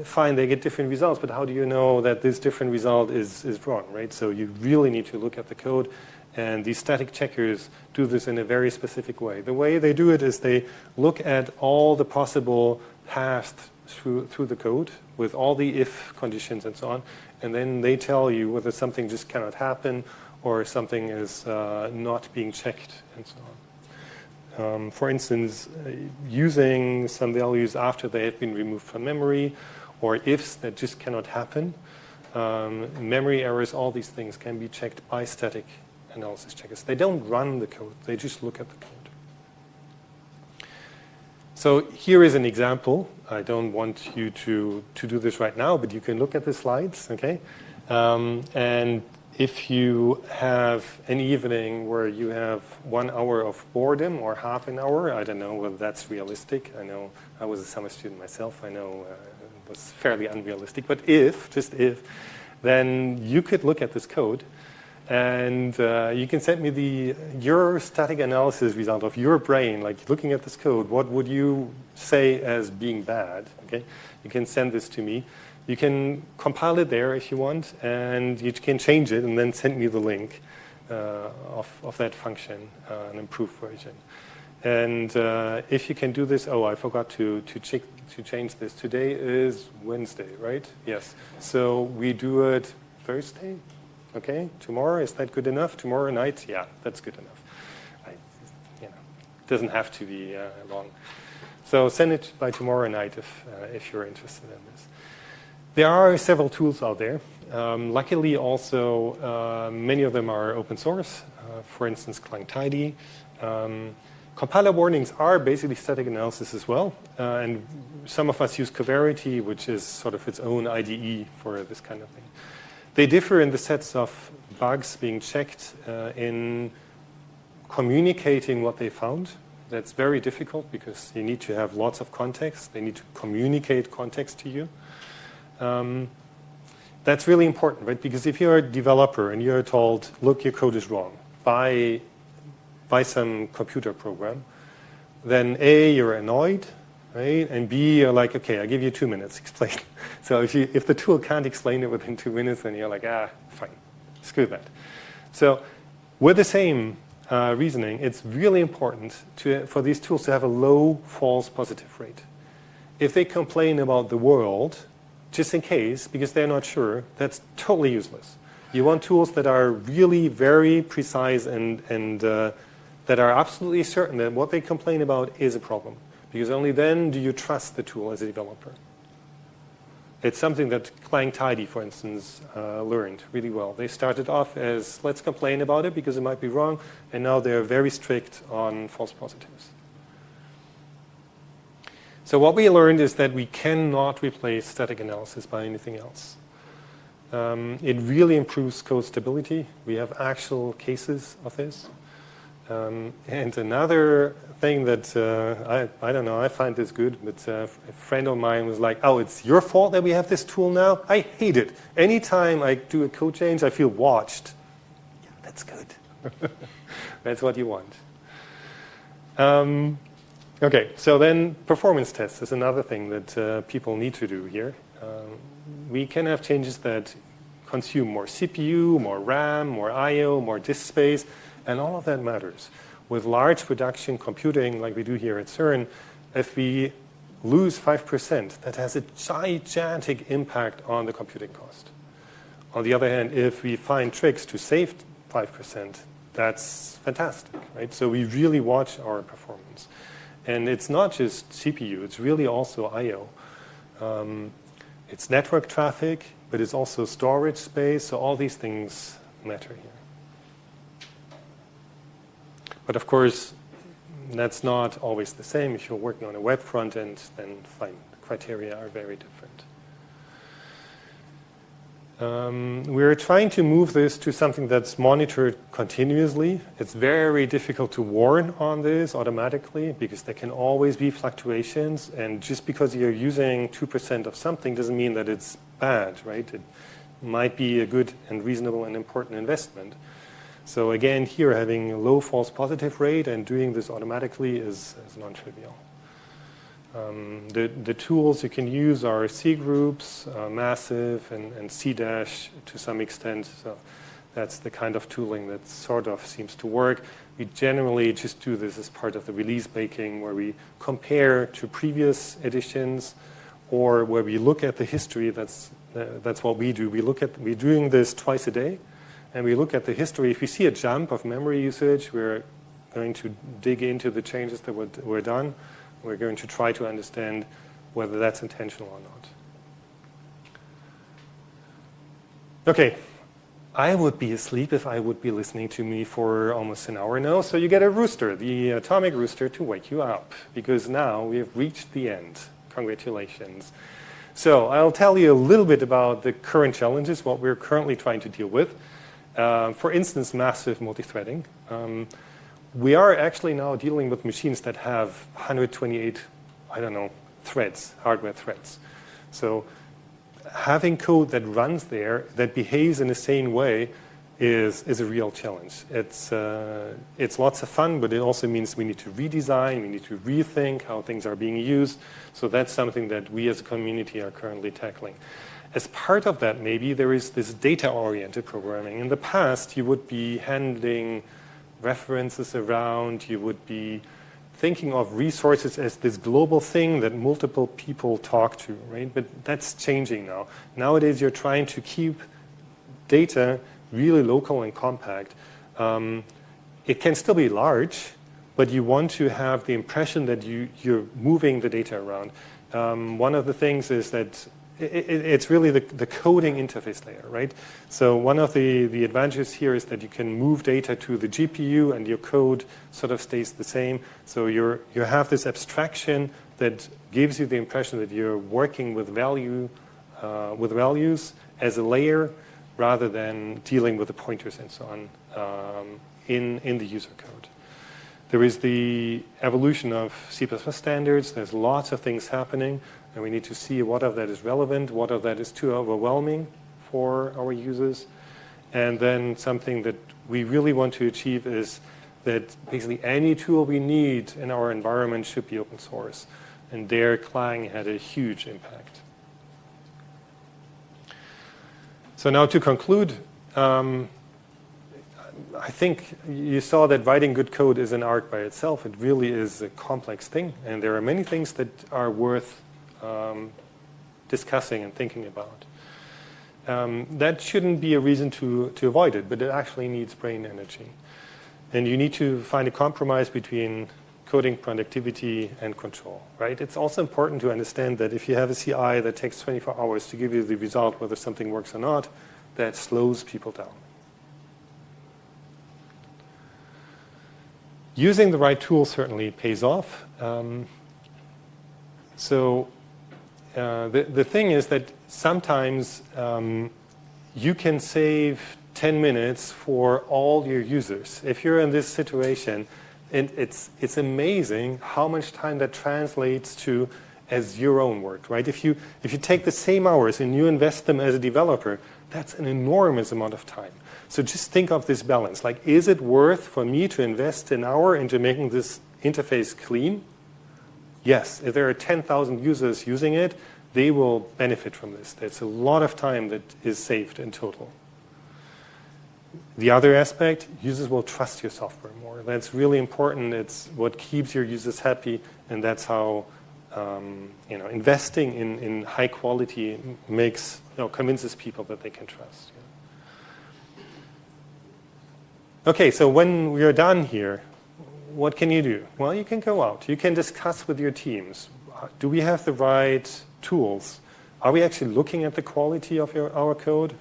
fine, they get different results, but how do you know that this different result is wrong, right? So you really need to look at the code, and these static checkers do this in a very specific way. The way they do it is they look at all the possible paths through the code with all the if conditions and so on, and then they tell you whether something just cannot happen or something is not being checked and so on. For instance, using some values after they have been removed from memory, or ifs that just cannot happen, memory errors, all these things can be checked by static analysis checkers. They don't run the code, they just look at the code. So here is an example. I don't want you to do this right now, but you can look at the slides, okay? And if you have an evening where you have 1 hour of boredom or half an hour, I don't know whether that's realistic. I know I was a summer student myself. I know it was fairly unrealistic. But just if, then you could look at this code and you can send me your static analysis result of your brain, like looking at this code. What would you say as being bad? Okay, you can send this to me. You can compile it there if you want, and you can change it and then send me the link of that function, an improved version. And if you can do this, I forgot to change this. Today is Wednesday, right? Yes. So we do it Thursday. Okay. Tomorrow, is that good enough? Tomorrow night, yeah, that's good enough. It doesn't have to be long. So send it by tomorrow night if you're interested in this. There are several tools out there. Luckily, also, many of them are open source. For instance, Klangtidy. Compiler warnings are basically static analysis as well. And some of us use Concurrency, which is sort of its own IDE for this kind of thing. They differ in the sets of bugs being checked in communicating what they found. That's very difficult because you need to have lots of context. They need to communicate context to you. That's really important, right? Because if you're a developer and you're told, look, your code is wrong, by some computer program, then A, you're annoyed, right? And B, you're like, okay, I'll give you 2 minutes, explain. So if the tool can't explain it within 2 minutes, then you're like, fine, screw that. So with the same reasoning, it's really important for these tools to have a low false positive rate. If they complain about the world, just in case, because they're not sure, that's totally useless. You want tools that are really very precise and that are absolutely certain that what they complain about is a problem. Because only then do you trust the tool as a developer. It's something that Klangtidy, for instance, learned really well. They started off as, let's complain about it because it might be wrong, and now they're very strict on false positives. So what we learned is that we cannot replace static analysis by anything else. It really improves code stability. We have actual cases of this. And another thing that, I don't know, I find this good, but a friend of mine was like, it's your fault that we have this tool now? I hate it. Anytime I do a code change, I feel watched. Yeah, that's good. That's what you want. Okay, so then performance tests is another thing that people need to do here. We can have changes that consume more CPU, more RAM, more I/O, more disk space, and all of that matters. With large production computing like we do here at CERN, if we lose 5%, that has a gigantic impact on the computing cost. On the other hand, if we find tricks to save 5%, that's fantastic, right? So we really watch our performance. And it's not just CPU, it's really also I/O. It's network traffic, but it's also storage space, so all these things matter here. But of course, that's not always the same. If you're working on a web front end, then fine, the criteria are very different. We're trying to move this to something that's monitored continuously. It's very difficult to warn on this automatically because there can always be fluctuations, and just because you're using 2% of something doesn't mean that it's bad, right? It might be a good and reasonable and important investment. So again, here having a low false positive rate and doing this automatically is non-trivial. The tools you can use are C groups, massive, and C dash to some extent. So that's the kind of tooling that sort of seems to work. We generally just do this as part of the release baking, where we compare to previous editions, or where we look at the history. That's what we do. We're doing this twice a day, and we look at the history. If we see a jump of memory usage, we're going to dig into the changes that were done. We're going to try to understand whether that's intentional or not. Okay, I would be asleep if I would be listening to me for almost an hour now, so you get a rooster, the atomic rooster, to wake you up, because now we have reached the end. Congratulations. So I'll tell you a little bit about the current challenges, what we're currently trying to deal with. For instance, massive multi-threading. We are actually now dealing with machines that have 128, I don't know, threads, hardware threads. So having code that runs there that behaves in the same way is a real challenge. It's lots of fun, but it also means we need to redesign, we need to rethink how things are being used. So that's something that we as a community are currently tackling. As part of that, maybe there is this data-oriented programming. In the past, you would be handing references around, you would be thinking of resources as this global thing that multiple people talk to, right? But that's changing now. Nowadays, you're trying to keep data really local and compact. It can still be large, but you want to have the impression that you're moving the data around. One of the things is that it's really the coding interface layer, right? So one of the advantages here is that you can move data to the GPU and your code sort of stays the same. So you have this abstraction that gives you the impression that you're working with values as a layer rather than dealing with the pointers and so on in the user code. There is the evolution of C++ standards. There's lots of things happening, and we need to see what of that is relevant, what of that is too overwhelming for our users. And then something that we really want to achieve is that basically any tool we need in our environment should be open source. And there, Clang had a huge impact. So now to conclude, I think you saw that writing good code is an art by itself. It really is a complex thing, and there are many things that are worth discussing and thinking about. That shouldn't be a reason to avoid it, but it actually needs brain energy. And you need to find a compromise between coding productivity and control, right? It's also important to understand that if you have a CI that takes 24 hours to give you the result whether something works or not, that slows people down. Using the right tool certainly pays off. The thing is that sometimes you can save 10 minutes for all your users. If you're in this situation, and it's amazing how much time that translates to as your own work, right? If you take the same hours and you invest them as a developer, that's an enormous amount of time. So just think of this balance. Like, is it worth for me to invest an hour into making this interface clean? Yes. If there are 10,000 users using it, they will benefit from this. There's a lot of time that is saved in total. The other aspect, users will trust your software more. That's really important. It's what keeps your users happy, and that's how investing in high quality convinces people that they can trust. Okay, so when we are done here, what can you do? Well, you can go out. You can discuss with your teams. Do we have the right tools? Are we actually looking at the quality of our code?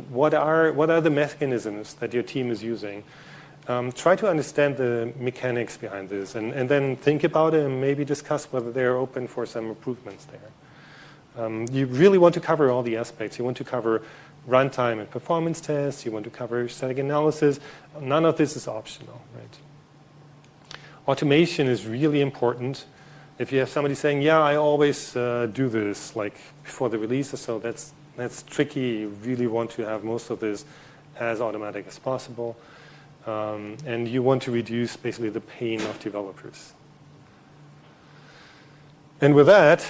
What are the mechanisms that your team is using? Try to understand the mechanics behind this, and then think about it and maybe discuss whether they're open for some improvements there. You really want to cover all the aspects. You want to cover runtime and performance tests. You want to cover static analysis. None of this is optional, right? Automation is really important. If you have somebody saying, yeah, I always do this, like before the release or so, that's tricky. You really want to have most of this as automatic as possible. And you want to reduce basically the pain of developers. And with that,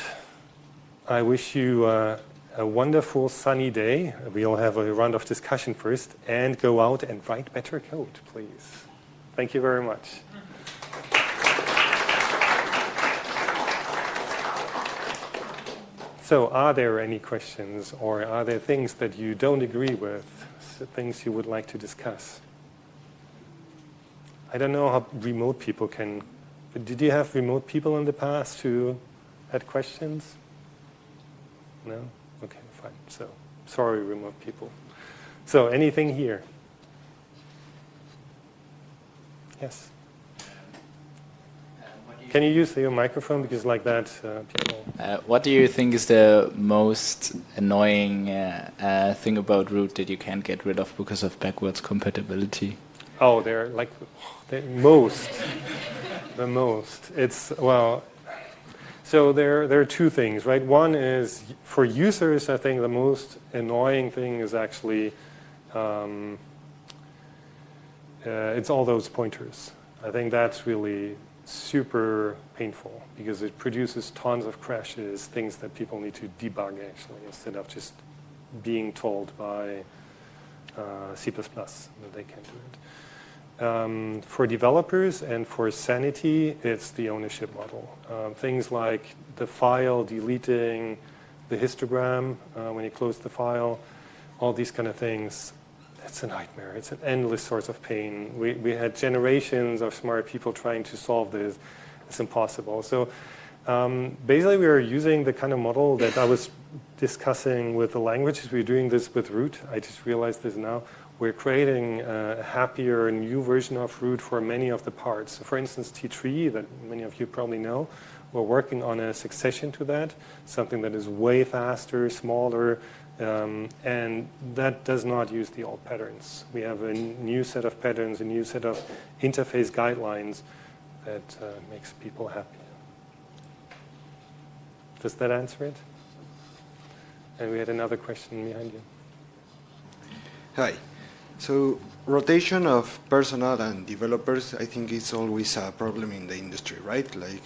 I wish you a wonderful sunny day. We'll have a round of discussion first, and go out and write better code, please. Thank you very much. So are there any questions, or are there things that you don't agree with, things you would like to discuss? I don't know how remote people can, but did you have remote people in the past who had questions? No? Okay, fine. So, sorry, remote people. So, anything here? Yes?
What do
Can you use your microphone, because like that people...
What do you think is the most annoying thing about Root that you can't get rid of because of backwards compatibility?
Oh, they're like the most. The most. It's, well, so there are two things, right? One is, for users, I think the most annoying thing is actually it's all those pointers. I think that's really super painful, because it produces tons of crashes, things that people need to debug actually, instead of just being told by C++ that they can do it. For developers and for sanity, it's the ownership model. Things like the file deleting, the histogram when you close the file, all these kind of things. It's a nightmare. It's an endless source of pain. We had generations of smart people trying to solve this. It's impossible. So basically, we are using the kind of model that I was discussing with the languages. We're doing this with Root. I just realized this now. We're creating a happier, new version of Root for many of the parts. So for instance, T3, that many of you probably know, we're working on a succession to that, something that is way faster, smaller, and that does not use the old patterns. We have a new set of patterns, a new set of interface guidelines that makes people happy. Does that answer it? And we had another question behind you.
Hi. So rotation of personnel and developers, I think it's always a problem in the industry, right? Like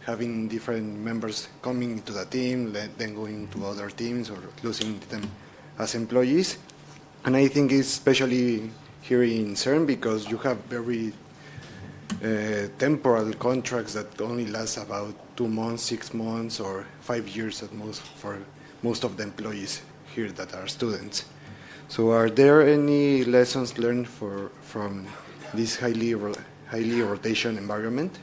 having different members coming to the team, then going to other teams, or losing them as employees. And I think it's especially here in CERN, because you have very temporal contracts that only last about 2 months, 6 months, or 5 years at most for most of the employees here that are students. So are there any lessons learned from this highly rotation environment?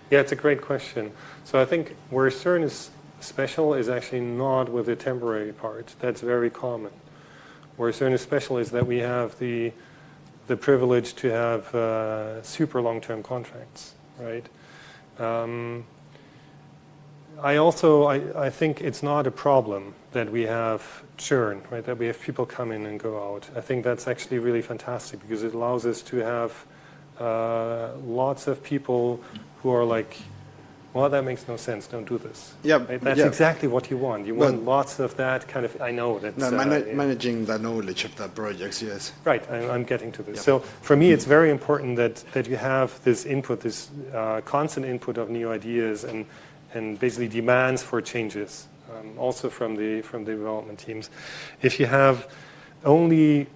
Yeah, it's a great question. So I think where CERN is special is actually not with the temporary part. That's very common. Where CERN is special is that we have the privilege to have super long-term contracts, right? I think it's not a problem that we have churn, right? That we have people come in and go out. I think that's actually really fantastic, because it allows us to have lots of people who are like, well, that makes no sense, don't do this.
Yeah,
right? That's exactly what you want. You want lots of that kind of, I know that's...
managing the knowledge of the projects, yes.
Right, I'm getting to this. Yep. So for me, it's very important that you have this input, this constant input of new ideas and basically demands for changes, also from the development teams. If you have only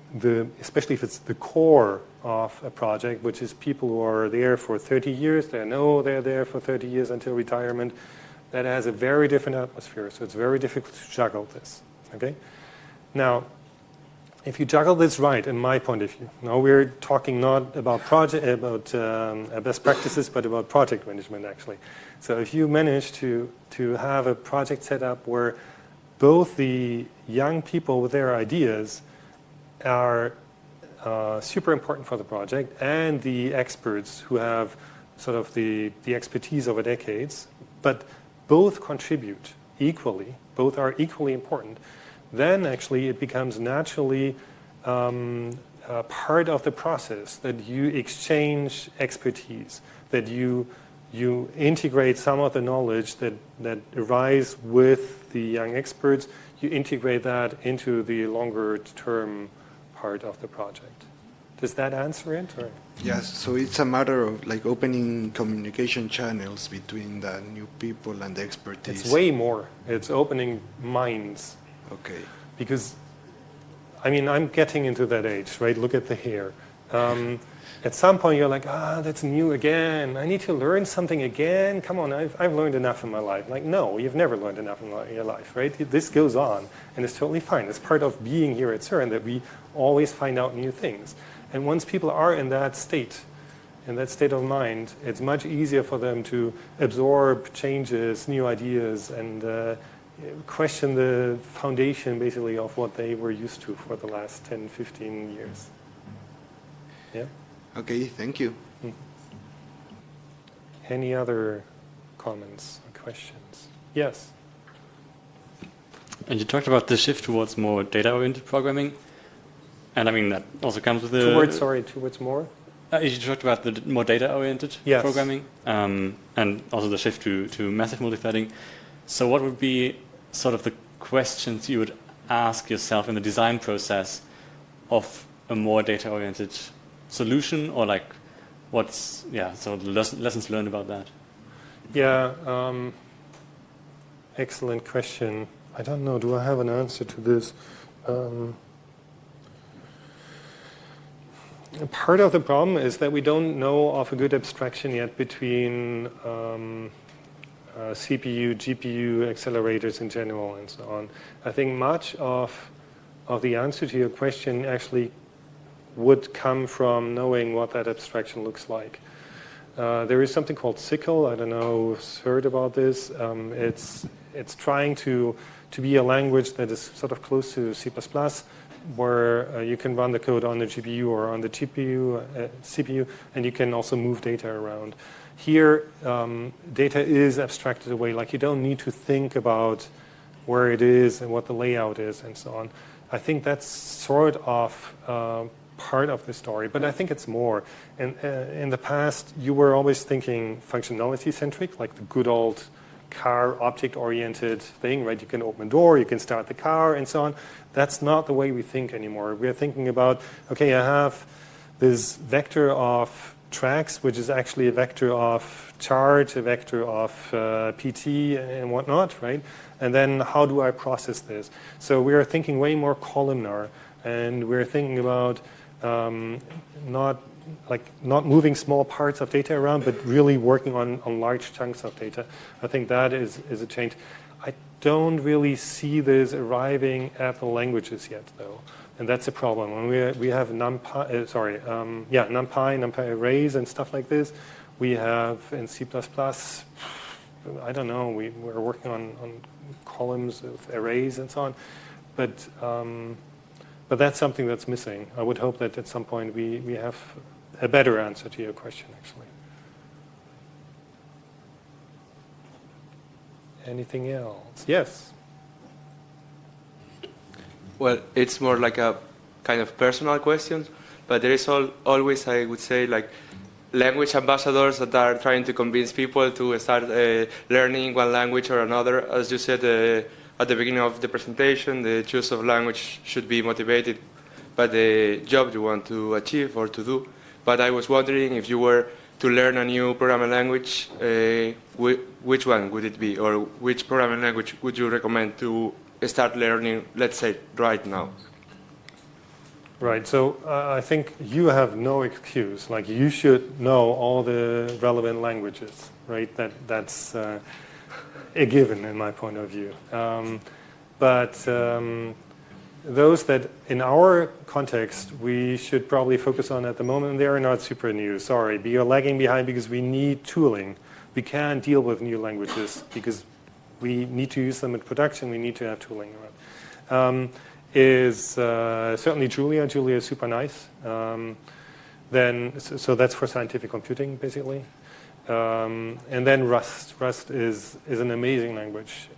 especially if it's the core of a project, which is people who are there for 30 years, they know they're there for 30 years until retirement, that has a very different atmosphere. So it's very difficult to juggle this. Okay. Now, if you juggle this right, in my point of view, now we're talking not about best practices, but about project management actually. So if you manage to have a project set up where both the young people with their ideas are super important for the project, and the experts who have sort of the expertise over decades, but both contribute equally, both are equally important, then actually it becomes naturally part of the process that you exchange expertise, that you integrate some of the knowledge that arise with the young experts, you integrate that into the longer term part of the project. Does that answer it? Or?
Yes, so it's a matter of like opening communication channels between the new people and the expertise.
It's way more. It's opening minds.
Okay.
Because, I mean, I'm getting into that age, right? Look at the hair. At some point you're like, that's new again. I need to learn something again. Come on, I've learned enough in my life. Like, no, you've never learned enough in your life, right? This goes on, and it's totally fine. It's part of being here at CERN that we always find out new things. And once people are in that state of mind, it's much easier for them to absorb changes, new ideas, and question the foundation, basically, of what they were used to for the last 10, 15 years. Yeah?
Okay, thank you.
Any other comments or questions? Yes.
And you talked about the shift towards more data-oriented programming, and I mean that also comes with the
towards more.
You talked about the more data-oriented
Yes.
programming, and also the shift to massive multithreading. So, what would be sort of the questions you would ask yourself in the design process of a more data-oriented solution, or like what's so the lessons learned about that?
Yeah, excellent question. I don't know. Do I have an answer to this? Part of the problem is that we don't know of a good abstraction yet between CPU, GPU, accelerators in general, and so on. I think much of the answer to your question actually would come from knowing what that abstraction looks like. There is something called SYCL. I don't know who's heard about this. It's trying to be a language that is sort of close to C++, where you can run the code on the GPU or on the CPU, and you can also move data around. Here, data is abstracted away. Like, you don't need to think about where it is and what the layout is and so on. I think that's sort of part of the story, but I think it's more. And in the past, you were always thinking functionality-centric, like the good old car object-oriented thing, right? You can open a door, you can start the car, and so on. That's not the way we think anymore. We're thinking about, okay, I have this vector of tracks, which is actually a vector of charge, a vector of PT and whatnot, right? And then how do I process this? So we are thinking way more columnar, and we're thinking about not moving small parts of data around, but really working on large chunks of data. I think that is a change. I don't really see this arriving at the languages yet, though, and that's a problem. When we have NumPy, NumPy arrays and stuff like this, we have in C++. I don't know. We're working on columns of arrays and so on, but that's something that's missing. I would hope that at some point we have a better answer to your question, actually. Anything else? Yes.
Well, it's more like a kind of personal question, but there is always, I would say, like language ambassadors that are trying to convince people to start learning one language or another. As you said at the beginning of the presentation, the choice of language should be motivated by the job you want to achieve or to do. But I was wondering, if you were to learn a new programming language, which one would it be? Or which programming language would you recommend to start learning, let's say, right now?
Right. So I think you have no excuse. Like, you should know all the relevant languages, right? That's a given in my point of view. But those that, in our context, we should probably focus on at the moment, they are not super new. Sorry, we are lagging behind because we need tooling. We can't deal with new languages because we need to use them in production. We need to have tooling around. Certainly Julia. Julia is super nice. So that's for scientific computing, basically. And then Rust. Rust is an amazing language.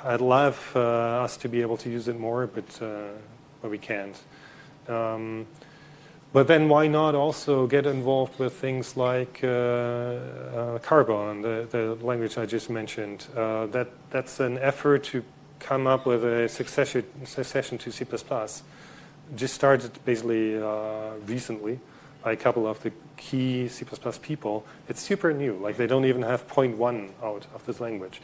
I'd love us to be able to use it more, but we can't. But then why not also get involved with things like Carbon, the language I just mentioned. That's an effort to come up with a succession to C++. Just started basically recently by a couple of the key C++ people. It's super new. Like, they don't even have 0.1 out of this language.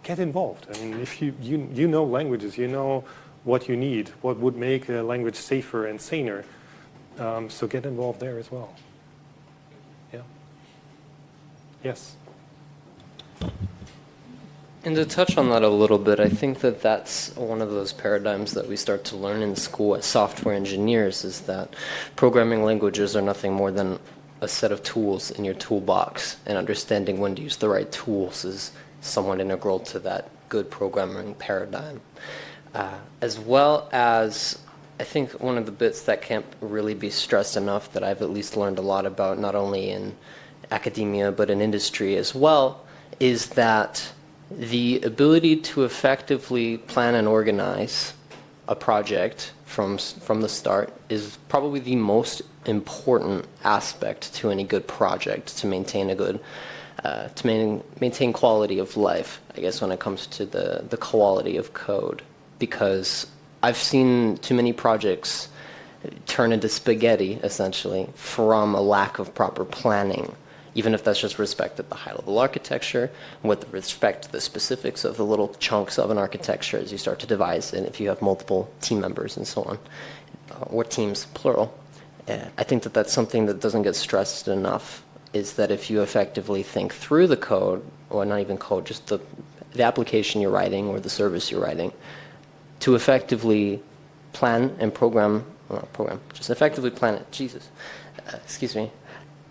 Get involved. I mean, if you know languages, you know what you need, what would make a language safer and saner. So get involved there as well. Yeah. Yes.
And to touch on that a little bit, I think that that's one of those paradigms that we start to learn in school as software engineers, is that programming languages are nothing more than a set of tools in your toolbox, and understanding when to use the right tools is somewhat integral to that good programming paradigm. As well as, I think one of the bits that can't really be stressed enough, that I've at least learned a lot about, not only in academia, but in industry as well, is that the ability to effectively plan and organize a project from the start is probably the most important aspect to any good project to maintain a good maintain quality of life, I guess, when it comes to the quality of code. Because I've seen too many projects turn into spaghetti, essentially, from a lack of proper planning, even if that's just respect at the high-level architecture, with respect to the specifics of the little chunks of an architecture as you start to devise it, if you have multiple team members and so on, or teams, plural. I think that that's something that doesn't get stressed enough, is that if you effectively think through the code, or not even code, just the application you're writing or the service you're writing, to effectively plan and just effectively plan it, excuse me,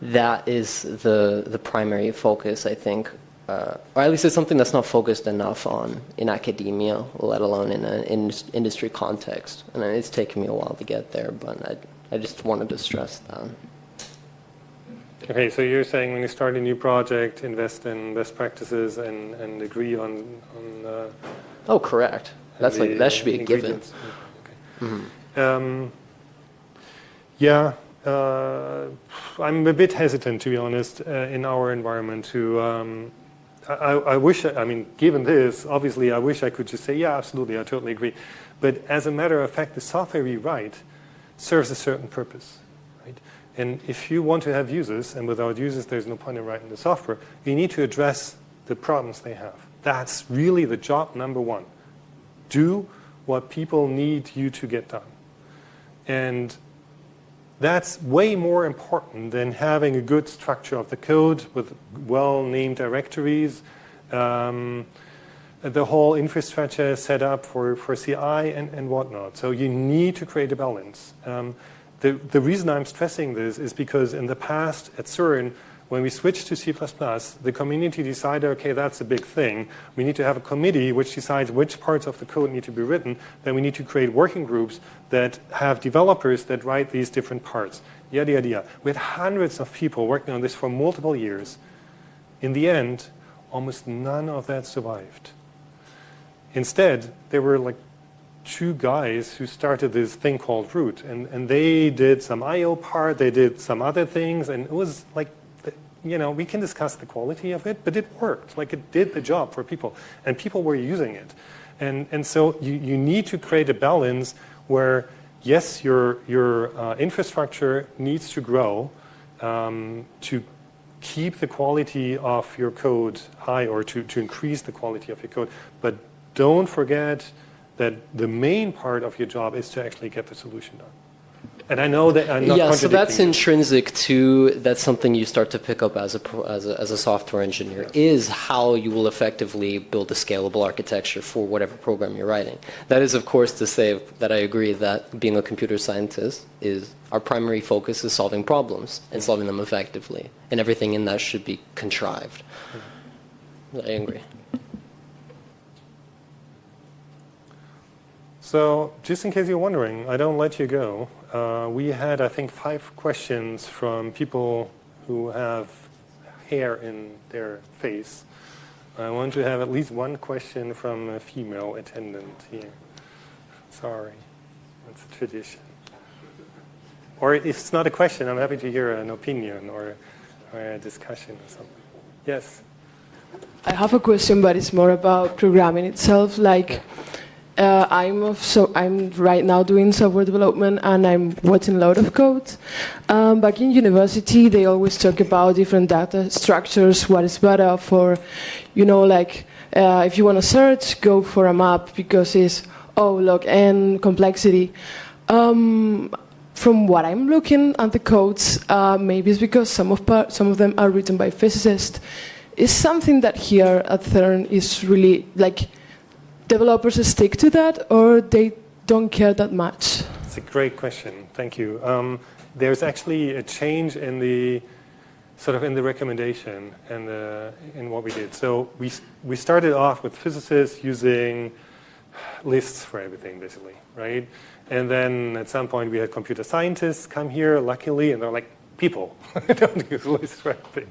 that is the primary focus, I think, or at least it's something that's not focused enough on in academia, let alone in an industry context. And it's taken me a while to get there, but I just wanted to stress that.
Okay, so you're saying when you start a new project, invest in best practices and agree on
oh, correct. That's like, that should be a given.
Okay. Mm-hmm. Yeah, I'm a bit hesitant, to be honest, in our environment to. I wish, I mean, given this, obviously, I wish I could just say, yeah, absolutely, I totally agree. But as a matter of fact, the software we write serves a certain purpose, right? And if you want to have users, and without users, there's no point in writing the software, you need to address the problems they have. That's really the job number one. Do what people need you to get done. And that's way more important than having a good structure of the code with well-named directories, the whole infrastructure set up for CI and whatnot. So you need to create a balance. The reason I'm stressing this is because in the past at CERN, when we switched to C++, the community decided, okay, that's a big thing. We need to have a committee which decides which parts of the code need to be written. Then we need to create working groups that have developers that write these different parts. Yada, yada, yada. We had hundreds of people working on this for multiple years. In the end, almost none of that survived. Instead, there were like 2 guys who started this thing called root. And they did some I.O. part, they did some other things, and it was like, you know, we can discuss the quality of it, but it worked. Like, it did the job for people, and people were using it. And so you need to create a balance where, yes, your infrastructure needs to grow to keep the quality of your code high, or to increase the quality of your code. But don't forget that the main part of your job is to actually get the solution done. And I know that I'm not
contradicting. So that's
you.
intrinsic to, that's something you start to pick up as a software engineer, is how you will effectively build a scalable architecture for whatever program you're writing. That is, of course, to say that I agree that being a computer scientist is, our primary focus is solving problems and solving them effectively. And everything in that should be contrived. I agree.
So, just in case you're wondering, I don't let you go. We had, I think, 5 questions from people who have hair in their face. I want to have at least 1 question from a female attendant here. Sorry, that's a tradition. Or if it's not a question, I'm happy to hear an opinion or a discussion or something. Yes?
I have a question, but it's more about programming itself. Like, I'm right now doing software development, and I'm watching a lot of code. Back in university, they always talk about different data structures, what is better for, you know, like if you want to search, go for a map because it's log n complexity. From what I'm looking at the codes, maybe it's because some of them are written by physicists. Is something that here at CERN is really like, developers stick to that, or they don't care that much?
It's a great question. Thank you. There's actually a change in the in the recommendation and in what we did. So we started off with physicists using lists for everything, basically, right? And then at some point we had computer scientists come here, luckily, and they're like, people. Don't use list wrapping,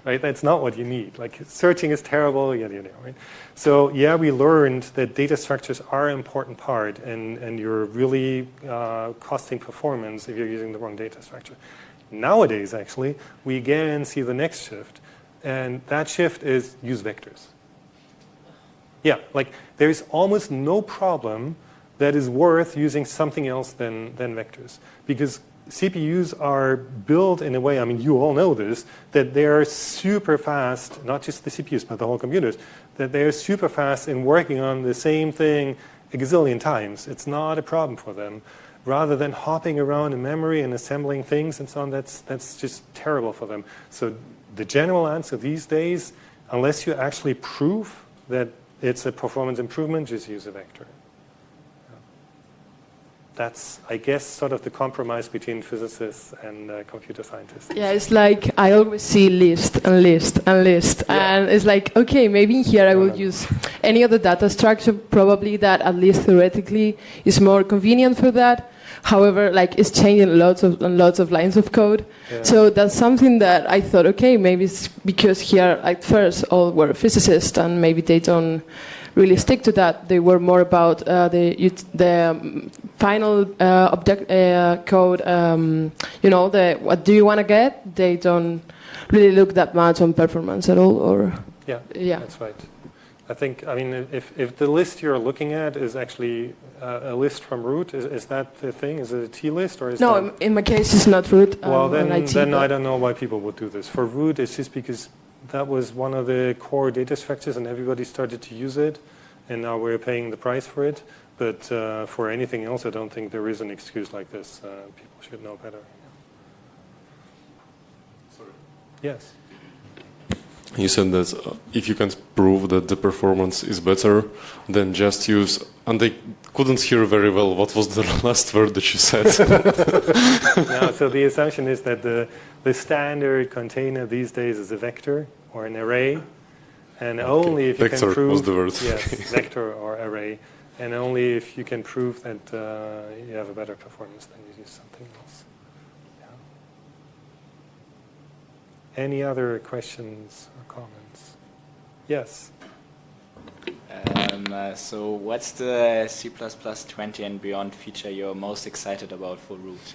right? That's not what you need. Like searching is terrible, right? So yeah, we learned that data structures are an important part, and you're really costing performance if you're using the wrong data structure. Nowadays, actually, we again see the next shift, and that shift is use vectors. Yeah, like there's almost no problem that is worth using something else than vectors, because CPUs are built in a way, I mean, you all know this, that they're super fast, not just the CPUs, but the whole computers, that they're super fast in working on the same thing a gazillion times. It's not a problem for them. Rather than hopping around in memory and assembling things and so on, that's just terrible for them. So the general answer these days, unless you actually prove that it's a performance improvement, just use a vector. That's, I guess, sort of the compromise between physicists and computer scientists.
Yeah, it's like I always see list and list and list, and it's like, okay, maybe here I will use any other data structure, probably that at least theoretically is more convenient for that. However, like it's changing lots of lines of code. Yeah. So that's something that I thought, okay, maybe it's because here at first all were physicists and maybe they don't really stick to that. They were more about the final object code. What do you want to get? They don't really look that much on performance at all. Or yeah,
that's right. I think, I mean, if the list you're looking at is actually a list from root, is that the thing? Is it a T list or is
no?
That...
In my case, it's not root.
Well, then I don't know why people would do this. For root, it's just because that was one of the core data structures and everybody started to use it, and now we're paying the price for it. But for anything else, I don't think there is an excuse like this. People should know better. Sorry. Yes.
You said that if you can't prove that the performance is better, then just use, and I couldn't hear very well, what was the last word that you said?
No, so the assumption is that the standard container these days is a vector or an array, and only if you
vector
can prove...
was the word.
Yes, vector or array, and only if you can prove that you have a better performance, then you use something else. Any other questions or comments? Yes.
So what's the C++ 20 and beyond feature you're most excited about for root?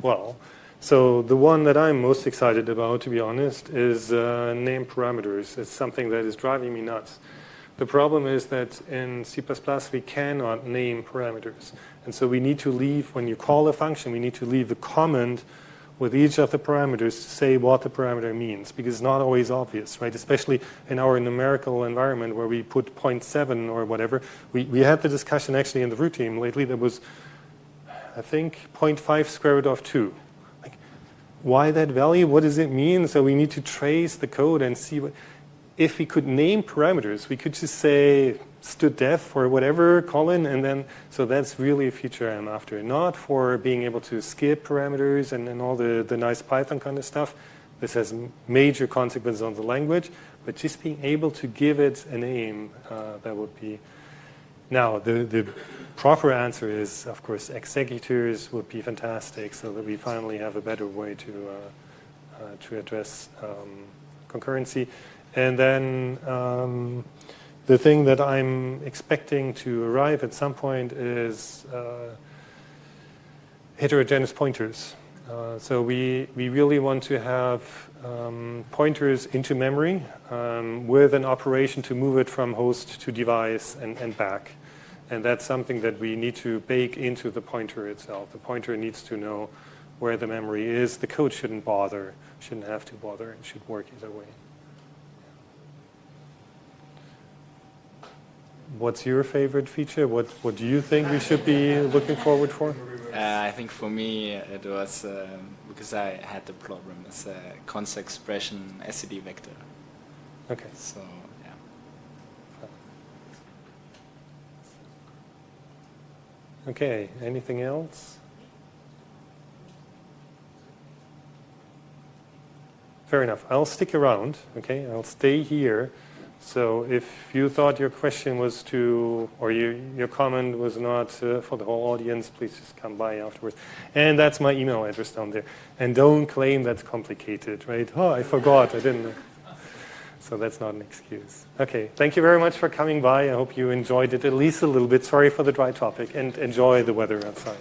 Well, so the one that I'm most excited about, to be honest, is name parameters. It's something that is driving me nuts. The problem is that in C++ we cannot name parameters. And so we need to leave, when you call a function, we need to leave a comment with each of the parameters to say what the parameter means, because it's not always obvious, right? Especially in our numerical environment where we put 0.7 or whatever. We had the discussion actually in the root team lately. There was, I think, 0.5 square root of 2. Like, why that value? What does it mean? So we need to trace the code and see what... If we could name parameters, we could just say std_def or whatever, colon, and then, so that's really a feature I'm after. Not for being able to skip parameters and all the nice Python kind of stuff. This has major consequences on the language, but just being able to give it a name, that would be... Now, the proper answer is, of course, executors would be fantastic, so that we finally have a better way to address concurrency. And then the thing that I'm expecting to arrive at some point is heterogeneous pointers. So we really want to have pointers into memory with an operation to move it from host to device and back. And that's something that we need to bake into the pointer itself. The pointer needs to know where the memory is. The code shouldn't have to bother. It should work either way. What's your favorite feature? What do you think we should be looking forward for?
I think for me it was, because I had the problem, it's a const expression SCD vector.
Okay.
So, yeah.
Okay, anything else? Fair enough. I'll stick around, okay? I'll stay here. So if you thought your question was or your comment was not for the whole audience, please just come by afterwards. And that's my email address down there. And don't claim that's complicated, right? Oh, I forgot, I didn't know. So that's not an excuse. Okay, thank you very much for coming by. I hope you enjoyed it at least a little bit. Sorry for the dry topic, and enjoy the weather outside.